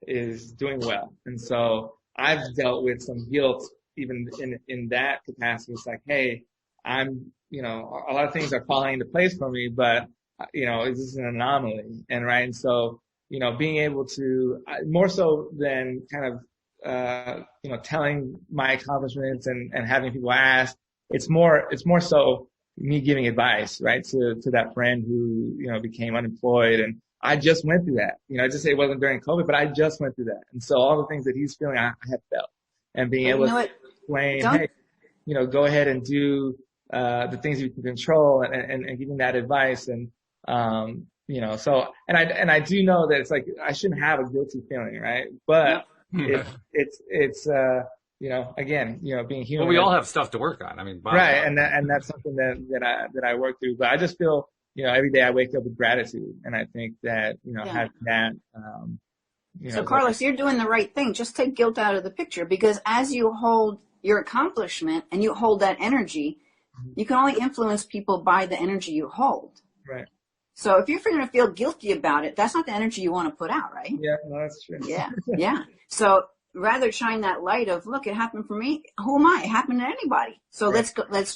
Speaker 4: is doing well. And so I've dealt with some guilt even in that capacity. It's like, hey, I'm, a lot of things are falling into place for me, but this is an anomaly. And right. And so, being able to more so than kind of, telling my accomplishments and having people ask, it's more so me giving advice, right, to that friend who, became unemployed. And I just went through that. Just say it wasn't during COVID, but I just went through that. And so all the things that he's feeling, I have felt. And being able to explain, hey, go ahead and do the things you can control and giving that advice. And, so, and I do know that it's like, I shouldn't have a guilty feeling, right? But it's again, being human.
Speaker 1: Well, we all have stuff to work on. I mean,
Speaker 4: right. And that's something that I work through, but I just feel, every day I wake up with gratitude. And I think that, having that,
Speaker 3: So Carlos, you're doing the right thing. Just take guilt out of the picture, because as you hold your accomplishment and you hold that energy, you can only influence people by the energy you hold.
Speaker 4: Right.
Speaker 3: So if you're going to feel guilty about it, that's not the energy you want to put out, right?
Speaker 4: Yeah, no, that's true.
Speaker 3: Yeah, yeah. So rather shine that light of, look, it happened for me. Who am I? It happened to anybody. So
Speaker 4: right.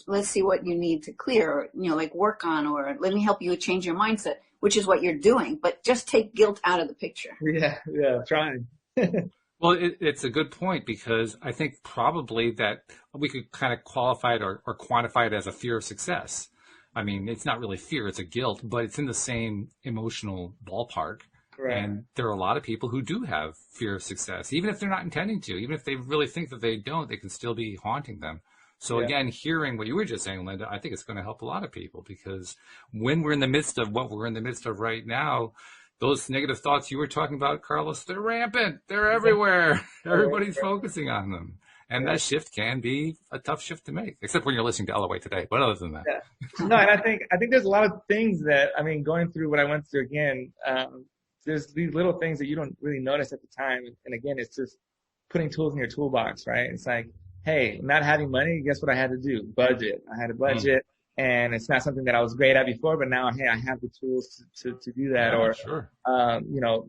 Speaker 3: let's see what you need to clear, or, like work on, or let me help you change your mindset, which is what you're doing. But just take guilt out of the picture.
Speaker 4: Yeah, trying.
Speaker 1: Well, it's a good point, because I think probably that we could kind of qualify it or quantify it as a fear of success. I mean, it's not really fear, it's a guilt, but it's in the same emotional ballpark. Right. And there are a lot of people who do have fear of success, even if they're not intending to, even if they really think that they don't, they can still be haunting them. So again, hearing what you were just saying, Linda, I think it's going to help a lot of people, because when we're in the midst of what we're in the midst of right now, those negative thoughts you were talking about, Carlos, they're rampant. They're everywhere. Everybody's focusing on them. And that shift can be a tough shift to make, except when you're listening to LOA Today. But other than that.
Speaker 4: Yeah. No, and I think there's a lot of things that, going through what I went through again, there's these little things that you don't really notice at the time. And again, it's just putting tools in your toolbox, right? It's like, hey, not having money, guess what I had to do? Budget. I had a budget. And it's not something that I was great at before, but now, hey, I have the tools to do that. Or,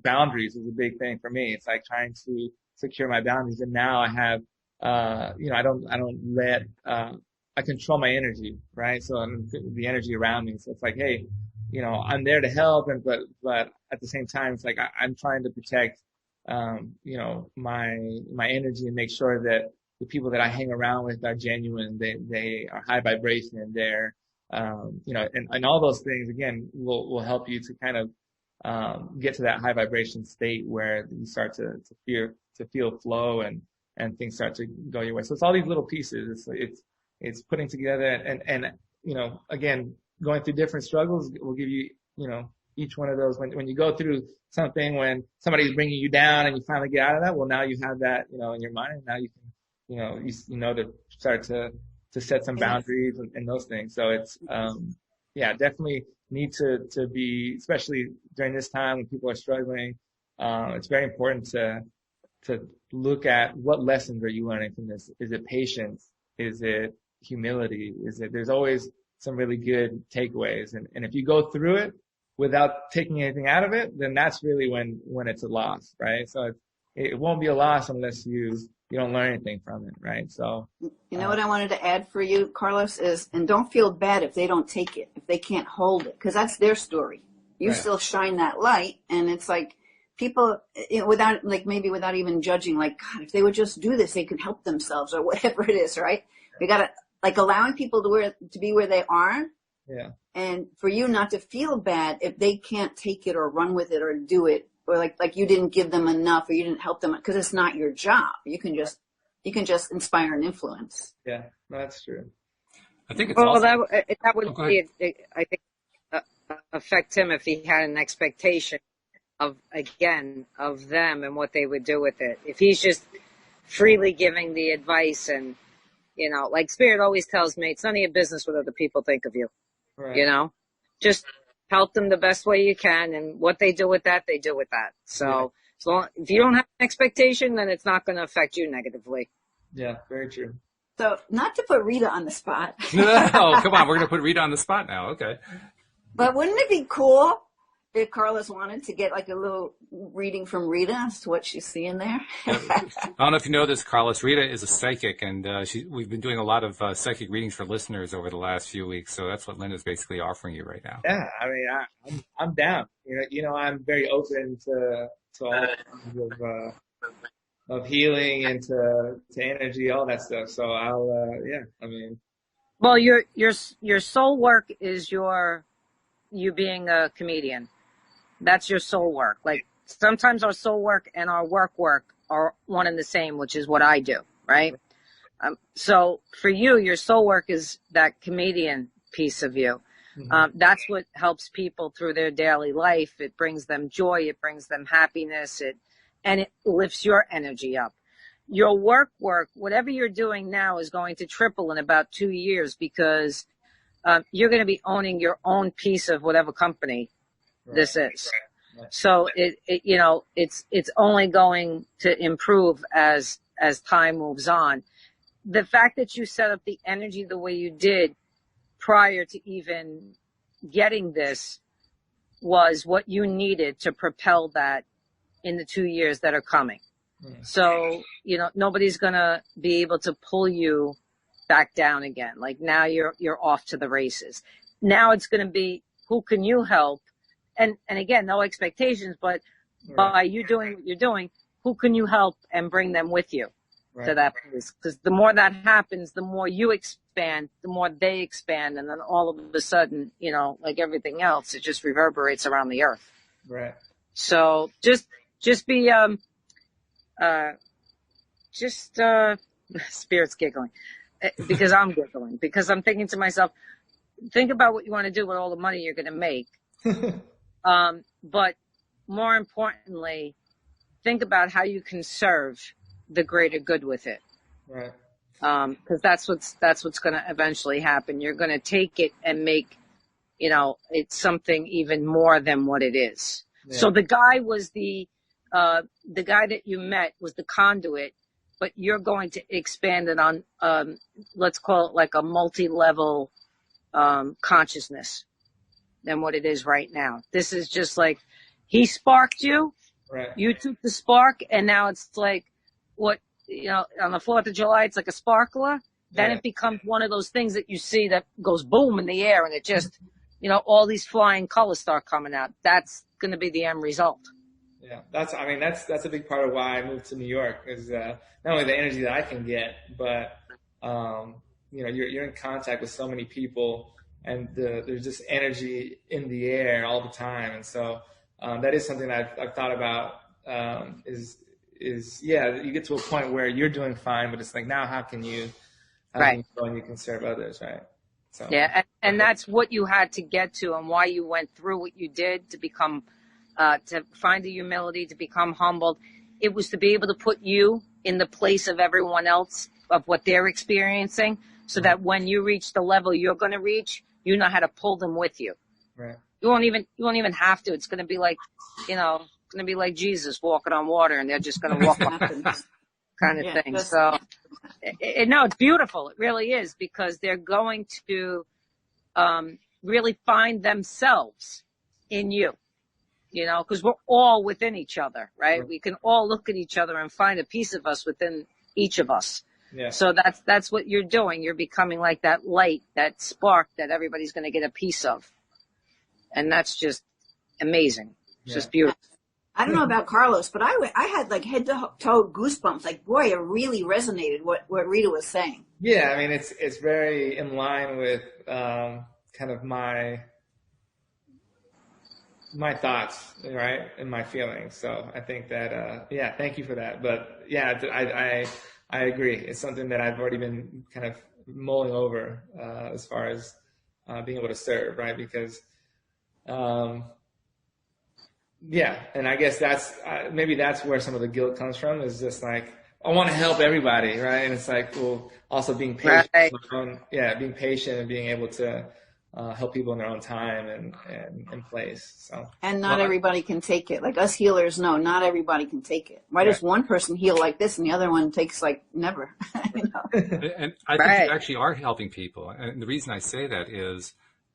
Speaker 4: boundaries is a big thing for me. It's like trying to secure my boundaries. And now I have, I don't let, I control my energy, right? So the energy around me. So it's like, hey, I'm there to help. But at the same time, it's like, I'm trying to protect, my energy and make sure that the people that I hang around with are genuine. They are high vibration. They're, and all those things, again, will help you to kind of, get to that high vibration state where you start to feel flow and things start to go your way. So it's all these little pieces. It's putting together and, again, going through different struggles will give you, each one of those. When you go through something, when somebody's bringing you down and you finally get out of that, well, now you have that, in your mind. And now you can, to start to set some boundaries and those things. So it's, definitely need to be, especially during this time when people are struggling. It's very important to look at what lessons are you learning from this? Is it patience? Is it humility? There's always some really good takeaways. And if you go through it without taking anything out of it, then that's really when it's a loss, right? So it won't be a loss unless you you don't learn anything from it, right? So,
Speaker 3: you know what I wanted to add for you, Carlos, is, and don't feel bad if they don't take it, if they can't hold it, because that's their story. You still shine that light, and it's like people, without, like, maybe without even judging, like, God, if they would just do this, they could help themselves or whatever it is, right? We gotta, like, allowing people to be where they are.
Speaker 4: Yeah.
Speaker 3: And for you not to feel bad if they can't take it or run with it or do it, or like you didn't give them enough or you didn't help them, because it's not your job. You can just inspire and influence.
Speaker 4: Yeah, that's true.
Speaker 1: I think it's
Speaker 2: Well,
Speaker 1: also,
Speaker 2: that would be, I think, affect him if he had an expectation of them and what they would do with it. If he's just freely giving the advice, and, like Spirit always tells me, it's none of your business what other people think of you.
Speaker 4: Right.
Speaker 2: Just help them the best way you can, and what they do with that, they do with that. So, if you don't have an expectation, then it's not going to affect you negatively.
Speaker 4: Yeah, very true.
Speaker 3: So, not to put Rita on the spot.
Speaker 1: No, come on. We're going to put Rita on the spot now. Okay.
Speaker 3: But wouldn't it be cool if Carlos wanted to get like a little reading from Rita as to what she's seeing there?
Speaker 1: I don't know if you know this, Carlos. Rita is a psychic, and we've been doing a lot of psychic readings for listeners over the last few weeks. So that's what Linda's basically offering you right now.
Speaker 4: Yeah, I mean, I'm down. I'm very open to all kinds of healing and to energy, all that stuff. So I'll,
Speaker 2: Well, your soul work is you being a comedian. That's your soul work. Like, sometimes our soul work and our work are one and the same, which is what I do, right? So for you, your soul work is that comedian piece of you. Mm-hmm. That's what helps people through their daily life. It brings them joy. It brings them happiness. And it lifts your energy up. Your work, whatever you're doing now, is going to triple in about 2 years, because you're going to be owning your own piece of whatever company this is. So it's only going to improve as time moves on. The fact that you set up the energy the way you did prior to even getting this was what you needed to propel that in the 2 years that are coming. So, nobody's going to be able to pull you back down again. Like, now you're off to the races. Now it's going to be, who can you help? And again, no expectations, but by you doing what you're doing, who can you help and bring them with you to that place? Because the more that happens, the more you expand, the more they expand. And then all of a sudden, like everything else, it just reverberates around the earth.
Speaker 4: Right.
Speaker 2: So just be, Spirit's giggling because I'm giggling, because I'm thinking to myself, think about what you want to do with all the money you're going to make. But more importantly, think about how you can serve the greater good with it.
Speaker 4: Right.
Speaker 2: Cause that's what's going to eventually happen. You're going to take it and make, it's something even more than what it is. Yeah. So the guy was the guy that you met was the conduit, but you're going to expand it on, let's call it like a multi-level, consciousness than what it is right now. This is just like, he sparked you, you took the spark, and now it's like what, on the 4th of July, it's like a sparkler. Then it becomes one of those things that you see that goes boom in the air, and it just, all these flying colors start coming out. That's going to be the end result.
Speaker 4: Yeah, that's a big part of why I moved to New York, is not only the energy that I can get, but you're in contact with so many people, and there's just energy in the air all the time, and so that is something that I've thought about. You get to a point where you're doing fine, but it's like, now how can you go and you can serve others, right? So
Speaker 2: and that's what you had to get to, and why you went through what you did to become. To find the humility, to become humbled. It was to be able to put you in the place of everyone else, of what they're experiencing, so that when you reach the level you're going to reach, you know how to pull them with you.
Speaker 4: Right.
Speaker 2: You won't even have to. It's going to be like, going to be like Jesus walking on water, and they're just going to walk up and kind of thing. So, it's beautiful. It really is, because they're going to really find themselves in you. Because we're all within each other, right? We can all look at each other and find a piece of us within each of us.
Speaker 4: Yeah.
Speaker 2: So that's what you're doing. You're becoming like that light, that spark that everybody's going to get a piece of. And that's just amazing. It's just beautiful.
Speaker 3: I don't know about Carlos, but I had like head to toe goosebumps. Like, boy, it really resonated what Rita was saying.
Speaker 4: Yeah, I mean, it's very in line with kind of my thoughts, right, and my feelings. So I think that, yeah, thank you for that. But yeah, I agree. It's something that I've already been kind of mulling over as far as being able to serve, right? Because, yeah, and I guess maybe that's where some of the guilt comes from, is just like, I want to help everybody, right? And it's like, well, also being patient,
Speaker 2: right.
Speaker 4: Being patient and being able to help people in their own time and place. So.
Speaker 3: And not everybody can take it. Like us healers know, not everybody can take it. Why does one person heal like this and the other one takes like never? You know?
Speaker 1: And I think you actually are helping people. And the reason I say that is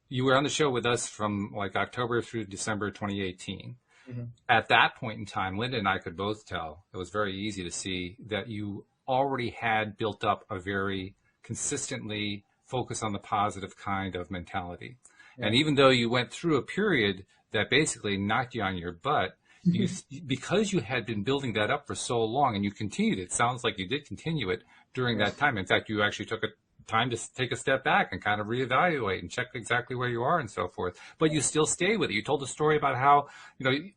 Speaker 1: you were on the show with us from like October through December 2018. Mm-hmm. At that point in time, Linda and I could both tell, it was very easy to see that you already had built up a very consistently focus on the positive kind of mentality. Yeah. And even though you went through a period that basically knocked you on your butt, because you had been building that up for so long and you continued it, sounds like you did continue it during that time. In fact, you actually took time to take a step back and kind of reevaluate and check exactly where you are and so forth. But you still stay with it. You told a story about how,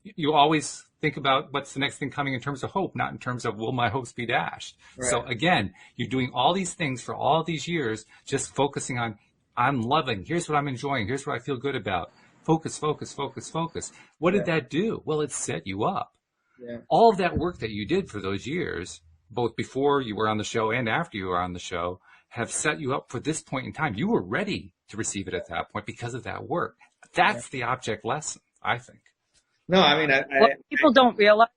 Speaker 1: you always think about what's the next thing coming in terms of hope, not in terms of will my hopes be dashed. Right. So again, you're doing all these things for all these years, just focusing on, I'm loving, here's what I'm enjoying, here's what I feel good about. Focus, focus, focus, focus. What did that do? Well, it set you up. Yeah. All of that work that you did for those years, both before you were on the show and after you were on the show, have set you up for this point in time. You were ready to receive it at that point because of that work. That's the object lesson, I think.
Speaker 4: No, I mean,
Speaker 2: what people don't realize.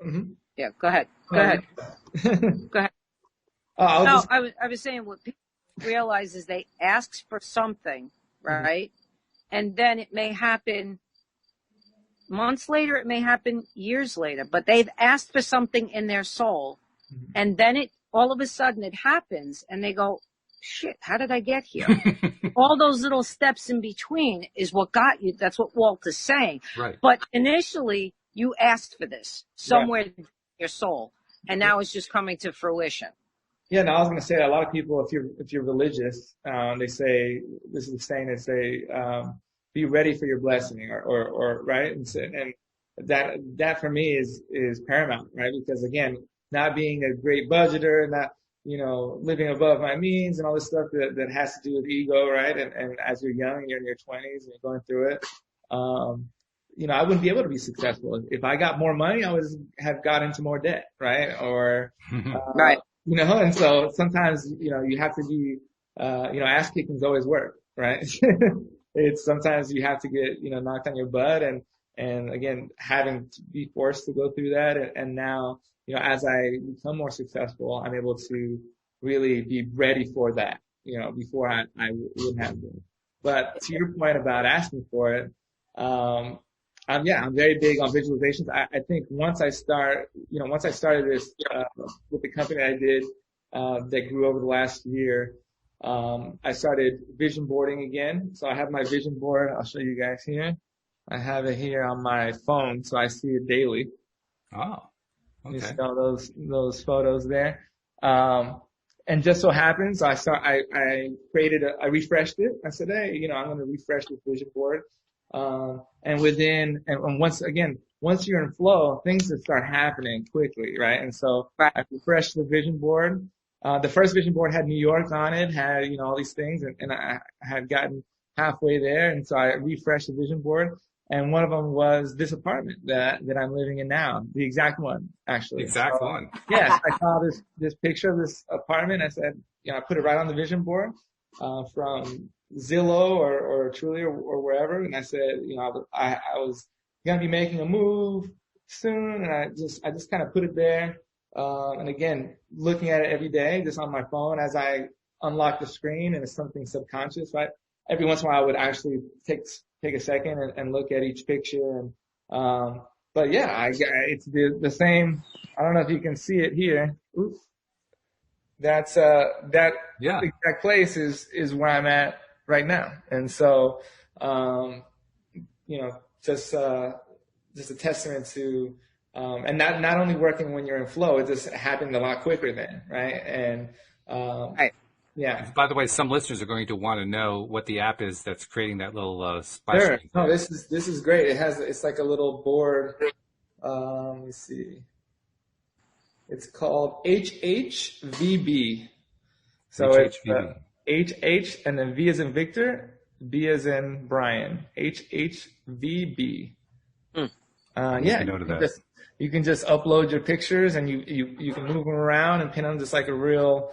Speaker 4: Mm-hmm.
Speaker 2: Yeah, go ahead. Go ahead. Go ahead. I was saying what people realize is they ask for something, right? Mm-hmm. And then it may happen months later, it may happen years later, but they've asked for something in their soul, and then all of a sudden it happens and they go, shit, how did I get here? All those little steps in between is what got you. That's what Walt is saying.
Speaker 1: Right.
Speaker 2: But initially you asked for this somewhere in your soul, and now it's just coming to fruition.
Speaker 4: Yeah, no, I was going to say that a lot of people, if you're religious, they say, this is the saying, they say, be ready for your blessing or right. And that for me is paramount, right? Because again, not being a great budgeter, not, living above my means and all this stuff that has to do with ego, right? And as you're young and you're in your 20s and you're going through it, I wouldn't be able to be successful. If I got more money, I would have got into more debt, right? Or,
Speaker 2: right.
Speaker 4: And so sometimes, you have to be, ass kickings always work, right? It's sometimes you have to get, knocked on your butt and again, having to be forced to go through that. And now, as I become more successful, I'm able to really be ready for that, before I wouldn't have been. But to your point about asking for it, I'm very big on visualizations. I think once I started this, with the company I did, that grew over the last year, I started vision boarding again. So I have my vision board. I'll show you guys here. I have it here on my phone, so I see it daily.
Speaker 1: Oh, okay.
Speaker 4: You see all those photos there. And just so happens, I refreshed it. I said, hey, I'm going to refresh this vision board. And once you're in flow, things just start happening quickly, right? And so I refreshed the vision board. The first vision board had New York on it, had, all these things, and I had gotten halfway there. And so I refreshed the vision board. And one of them was this apartment that I'm living in now, the exact one, actually.
Speaker 1: Exact one.
Speaker 4: Yes, I saw this picture of this apartment. I said, I put it right on the vision board, from Zillow or Truly or wherever. And I said, I was going to be making a move soon. And I just kind of put it there. And again, looking at it every day, just on my phone as I unlock the screen, and it's something subconscious, right? Every once in a while I would actually take a second and look at each picture. And, but yeah, it's the same. I don't know if you can see it here. Oops. That's that exact place is where I'm at right now. And so, just a testament to, and not only working when you're in flow, it just happened a lot quicker then, right? And
Speaker 2: Right.
Speaker 4: yeah.
Speaker 1: By the way, some listeners are going to want to know what the app is that's creating that little splash.
Speaker 4: Sure. No, this is great. It's like a little board. Let me see. It's called HHVB. So HHVB. It's HH and then V as in Victor, B as in Brian. HHVB. You can just upload your pictures and you can move them around and pin them just like a real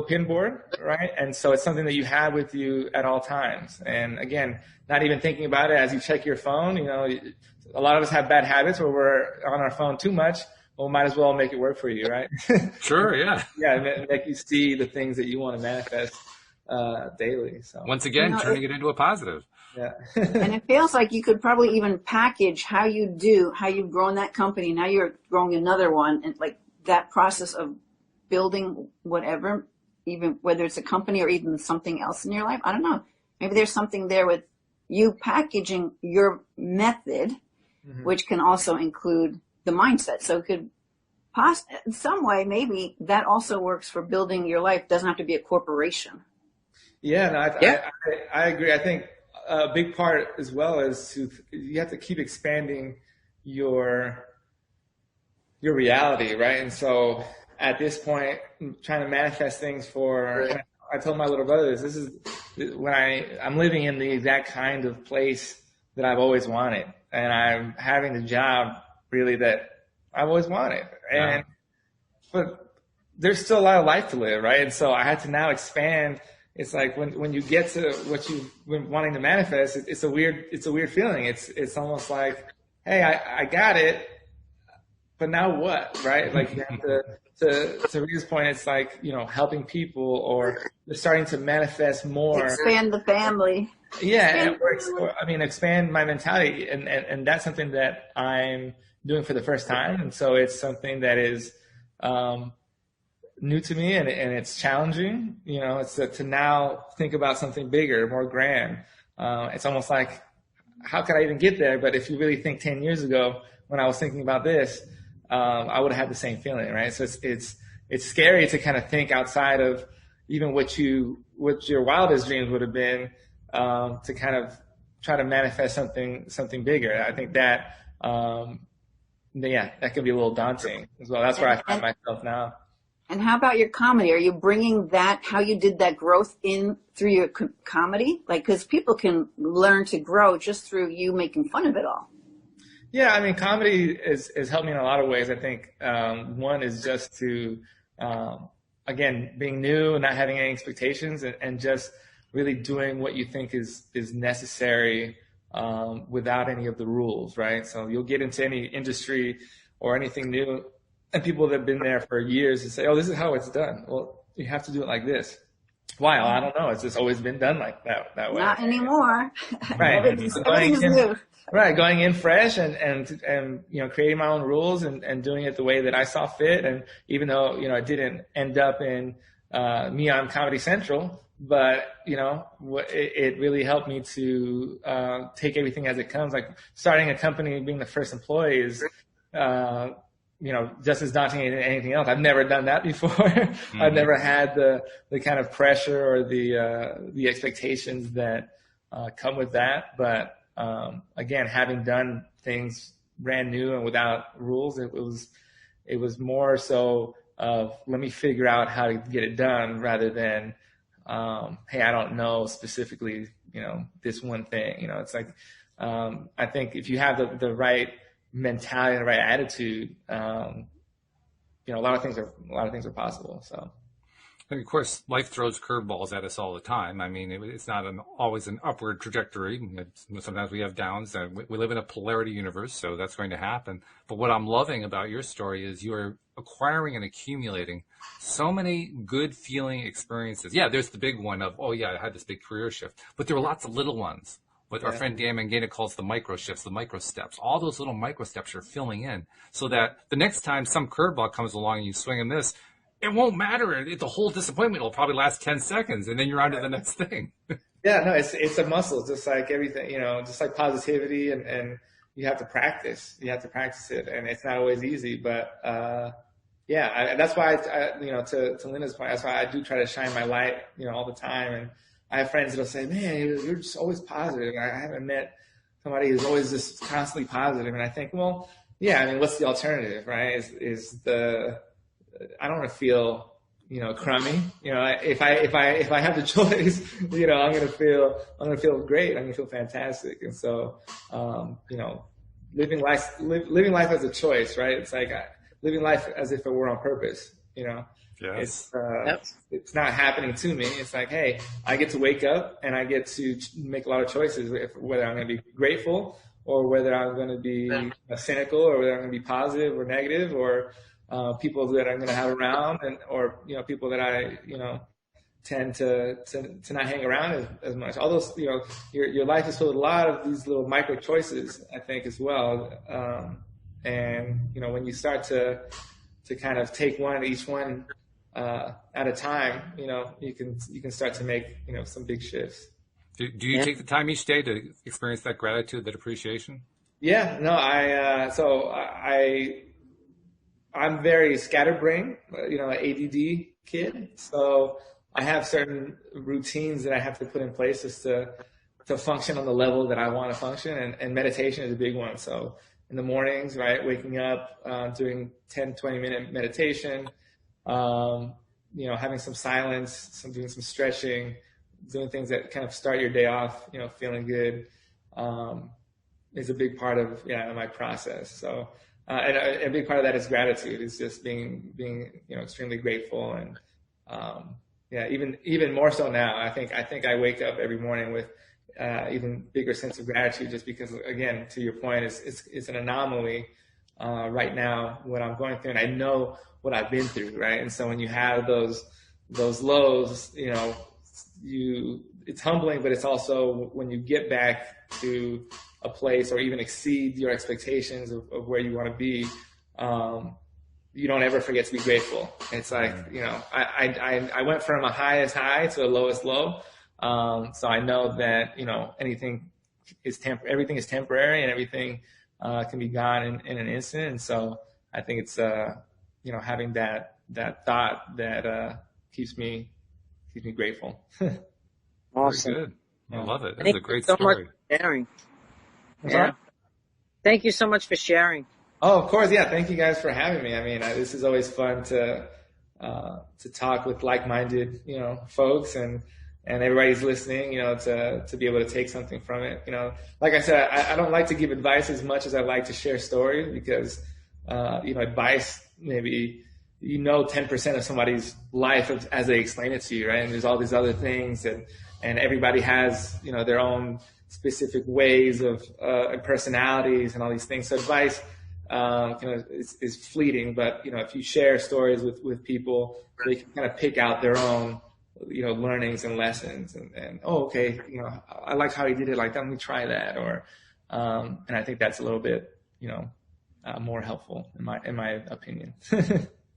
Speaker 4: pin board, right? And so it's something that you have with you at all times. And again, not even thinking about it as you check your phone. A lot of us have bad habits where we're on our phone too much. Well, might as well make it work for you, right?
Speaker 1: Sure, yeah.
Speaker 4: Yeah, make you see the things that you want to manifest daily. So
Speaker 1: once again, turning it into a positive.
Speaker 4: Yeah.
Speaker 3: And it feels like you could probably even package how you've grown that company. Now you're growing another one, and like that process of building whatever, even whether it's a company or even something else in your life. I don't know. Maybe there's something there with you packaging your method, which can also include the mindset. So it could in some way, maybe that also works for building your life. It doesn't have to be a corporation.
Speaker 4: Yeah, no, I agree. I think a big part as well is you have to keep expanding your reality, right? And so at this point, I'm trying to manifest things I told my little brother this is when I'm living in the exact kind of place that I've always wanted. And I'm having the job really that I've always wanted. But there's still a lot of life to live, right? And so I had to now expand. It's like when you get to what you've been wanting to manifest, it's a weird feeling. It's almost like, hey, I got it, but now what, right? Like you have to Rita's point, it's like, helping people or just starting to manifest more.
Speaker 3: Expand the family.
Speaker 4: Yeah, expand my mentality, and that's something that I'm doing for the first time, and so it's something that is new to me, and it's challenging. It's to now think about something bigger, more grand. It's almost like, how could I even get there? But if you really think 10 years ago, when I was thinking about this, I would have had the same feeling, right? So it's scary to kind of think outside of even what your wildest dreams would have been, to kind of try to manifest something bigger. I think that, that can be a little daunting as well. That's where I find myself now.
Speaker 3: And how about your comedy? Are you bringing that, how you did that growth in through your comedy? Like, because people can learn to grow just through you making fun of it all.
Speaker 4: Yeah, comedy is helped me in a lot of ways. I think one is just to, again, being new and not having any expectations and just really doing what you think is necessary without any of the rules, right? So you'll get into any industry or anything new, and people that have been there for years and say, oh, this is how it's done. Well, you have to do it like this. Why? I don't know. It's just always been done like that way.
Speaker 3: Not anymore.
Speaker 4: Right.
Speaker 3: Everything's new.
Speaker 4: Right. Going in fresh and creating my own rules and doing it the way that I saw fit. And even though, it didn't end up in me on Comedy Central, but, it really helped me to take everything as it comes. Like starting a company and being the first employee is, just as daunting as anything else. I've never done that before. Mm-hmm. I've never had the kind of pressure or the expectations that come with that. But again, having done things brand new and without rules, it was more so of let me figure out how to get it done rather than hey, I don't know specifically, this one thing. It's like I think if you have the right mentality and the right attitude, a lot of things are possible. So.
Speaker 1: And of course, life throws curveballs at us all the time. It's not always an upward trajectory. Sometimes we have downs. We live in a polarity universe, so that's going to happen. But what I'm loving about your story is you are acquiring and accumulating so many good feeling experiences. Yeah, there's the big one of, oh yeah, I had this big career shift. But there are lots of little ones. What our friend Dan Mangena calls the micro shifts, the micro steps. All those little micro steps are filling in so that the next time some curveball comes along and you swing on this, it won't matter. The whole disappointment will probably last 10 seconds, and then you're on to the next thing.
Speaker 4: Yeah, no, it's a muscle, just like everything, just like positivity, and you have to practice. You have to practice it, and it's not always easy, but that's why to Linda's point, that's why I do try to shine my light, all the time. And I have friends that'll say, "Man, you're just always positive." And I haven't met somebody who's always just constantly positive. And I think, well, yeah, I mean, what's the alternative, right? I don't want to feel, crummy. If I have the choice, I'm gonna feel great. I'm gonna feel fantastic. And so, living life as a choice, right? It's like living life as if it were on purpose.
Speaker 1: Yes.
Speaker 4: It's not happening to me. It's like, hey, I get to wake up and I get to make a lot of choices, whether I'm going to be grateful or whether I'm going to be cynical or whether I'm going to be positive or negative, or people that I'm going to have around, or people that I tend to not hang around as much. All those, your life is filled with a lot of these little micro choices, I think, as well. And when you start to kind of take each one at a time, you can start to make some big shifts.
Speaker 1: Do you take the time each day to experience that gratitude, that appreciation?
Speaker 4: Yeah, no, I'm very scatterbrained, an ADD kid. So I have certain routines that I have to put in place just to function on the level that I want to function. And meditation is a big one. So in the mornings, right, waking up, doing 10, 20-minute meditation, having some silence, doing some stretching, doing things that kind of start your day off, feeling good, is a big part of my process. So, and a big part of that is gratitude. It's just being extremely grateful, and even more so now. I think I wake up every morning with even bigger sense of gratitude, just because, again, to your point, it's an anomaly right now what I'm going through, and I know what I've been through, right? And so when you have those lows, it's humbling, but it's also when you get back to a place or even exceed your expectations of where you want to be, you don't ever forget to be grateful. It's like, I went from a highest high to a lowest low. So I know that, everything is temporary, and everything can be gone in an instant. And so I think it's, having that thought that keeps me grateful.
Speaker 2: Awesome.
Speaker 1: Very good. I love it. That's
Speaker 2: Thank
Speaker 1: a great
Speaker 2: you so
Speaker 1: story.
Speaker 2: much for sharing.
Speaker 4: Yeah.
Speaker 2: Thank you so much for sharing.
Speaker 4: Oh, of course. Yeah. Thank you guys for having me. I mean, this is always fun to talk with like-minded, folks, and everybody's listening, to be able to take something from it. Like I said, I don't like to give advice as much as I like to share stories, because, advice, maybe, 10% of somebody's life as they explain it to you, right? And there's all these other things, and everybody has, their own specific ways of and personalities and all these things. So advice, is fleeting, but if you share stories with people, they can kind of pick out their own, learnings and lessons, and okay, I like how he did it like that. Let me try that, or and I think that's a little bit, more helpful in my opinion.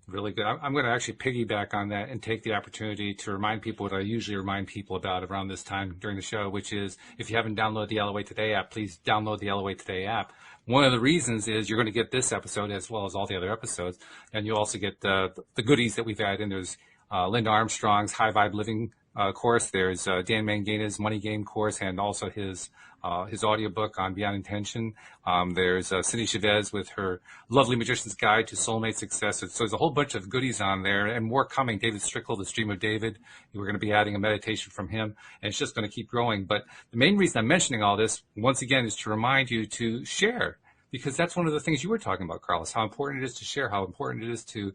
Speaker 1: Really good. I'm going to actually piggyback on that and take the opportunity to remind people what I usually remind people about around this time during the show, which is, if you haven't downloaded the LOA Today app, please download the LOA Today app. One of the reasons is you're going to get this episode as well as all the other episodes, and you also get the goodies that we've added in. There's Linda Armstrong's High Vibe Living course. There's Dan Mangana's Money Game course, and also his audiobook on Beyond Intention. There's Cindy Chavez with her Lovely Magician's Guide to Soulmate Success. So there's a whole bunch of goodies on there, and more coming. David Strickle, The Stream of David, we're going to be adding a meditation from him, and it's just going to keep growing. But the main reason I'm mentioning all this, once again, is to remind you to share, because that's one of the things you were talking about, Carlos, how important it is to share, how important it is to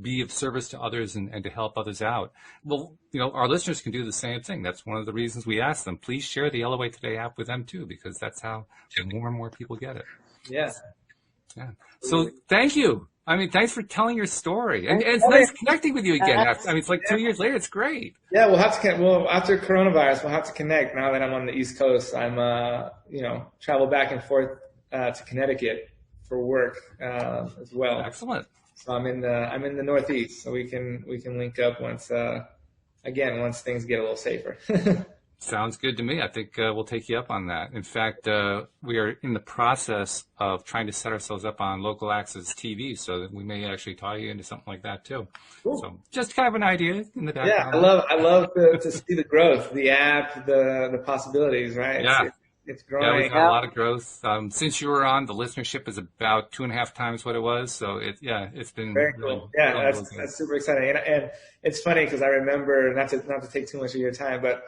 Speaker 1: be of service to others and to help others out. Well, our listeners can do the same thing. That's one of the reasons we ask them, please share the LOA Today app with them too, because that's how more and more people get it.
Speaker 4: Yeah.
Speaker 1: Yeah. So thank you. I mean, thanks for telling your story. And it's nice connecting with you again. It's like 2 years later. It's great.
Speaker 4: Yeah, we'll have to connect. Well, after coronavirus, we'll have to connect. Now that I'm on the East Coast, I'm, travel back and forth to Connecticut for work as well.
Speaker 1: Excellent.
Speaker 4: So I'm in the Northeast, so we can link up once things get a little safer.
Speaker 1: Sounds good to me. I think we'll take you up on that. In fact, we are in the process of trying to set ourselves up on local access TV, so that we may actually tie you into something like that too. Cool. So just kind of an idea in the background.
Speaker 4: Yeah, I love to see the growth, the app, the possibilities. Right?
Speaker 1: Yeah.
Speaker 4: It's growing.
Speaker 1: Yeah, we've got a lot of growth. Since you were on, the listenership is about 2.5 times what it was. So it's been
Speaker 4: very
Speaker 1: really
Speaker 4: cool. Yeah,
Speaker 1: really
Speaker 4: that's super exciting. And it's funny because I remember, not to take too much of your time, but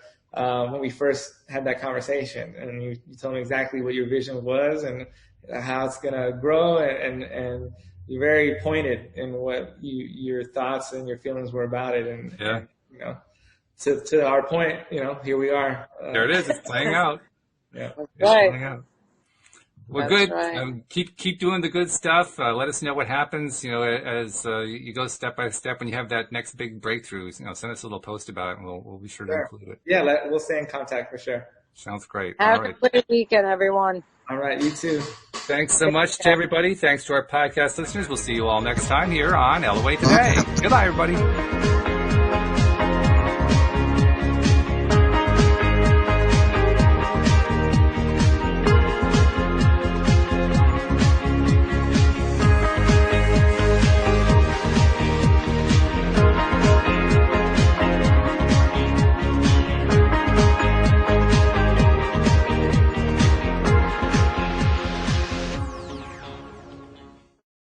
Speaker 4: when we first had that conversation, and you told me exactly what your vision was and how it's gonna grow, and you're very pointed in what your thoughts and your feelings were about it, and you know, to our point, you know, here we are.
Speaker 1: There it is. It's playing out.
Speaker 4: Yeah.
Speaker 2: Right.
Speaker 1: Well,
Speaker 2: That's
Speaker 1: good.
Speaker 2: Right.
Speaker 1: Keep doing the good stuff. Let us know what happens. You know, as you go step by step, when you have that next big breakthrough. You know, send us a little post about it, and we'll be sure to include it.
Speaker 4: Yeah, we'll stay in contact for sure.
Speaker 1: Sounds great.
Speaker 2: Have
Speaker 1: All right.
Speaker 2: a great weekend, everyone.
Speaker 4: All right, you too.
Speaker 1: Thanks so much to everybody. Thanks to our podcast listeners. We'll see you all next time here on LOA Today. Goodbye, everybody.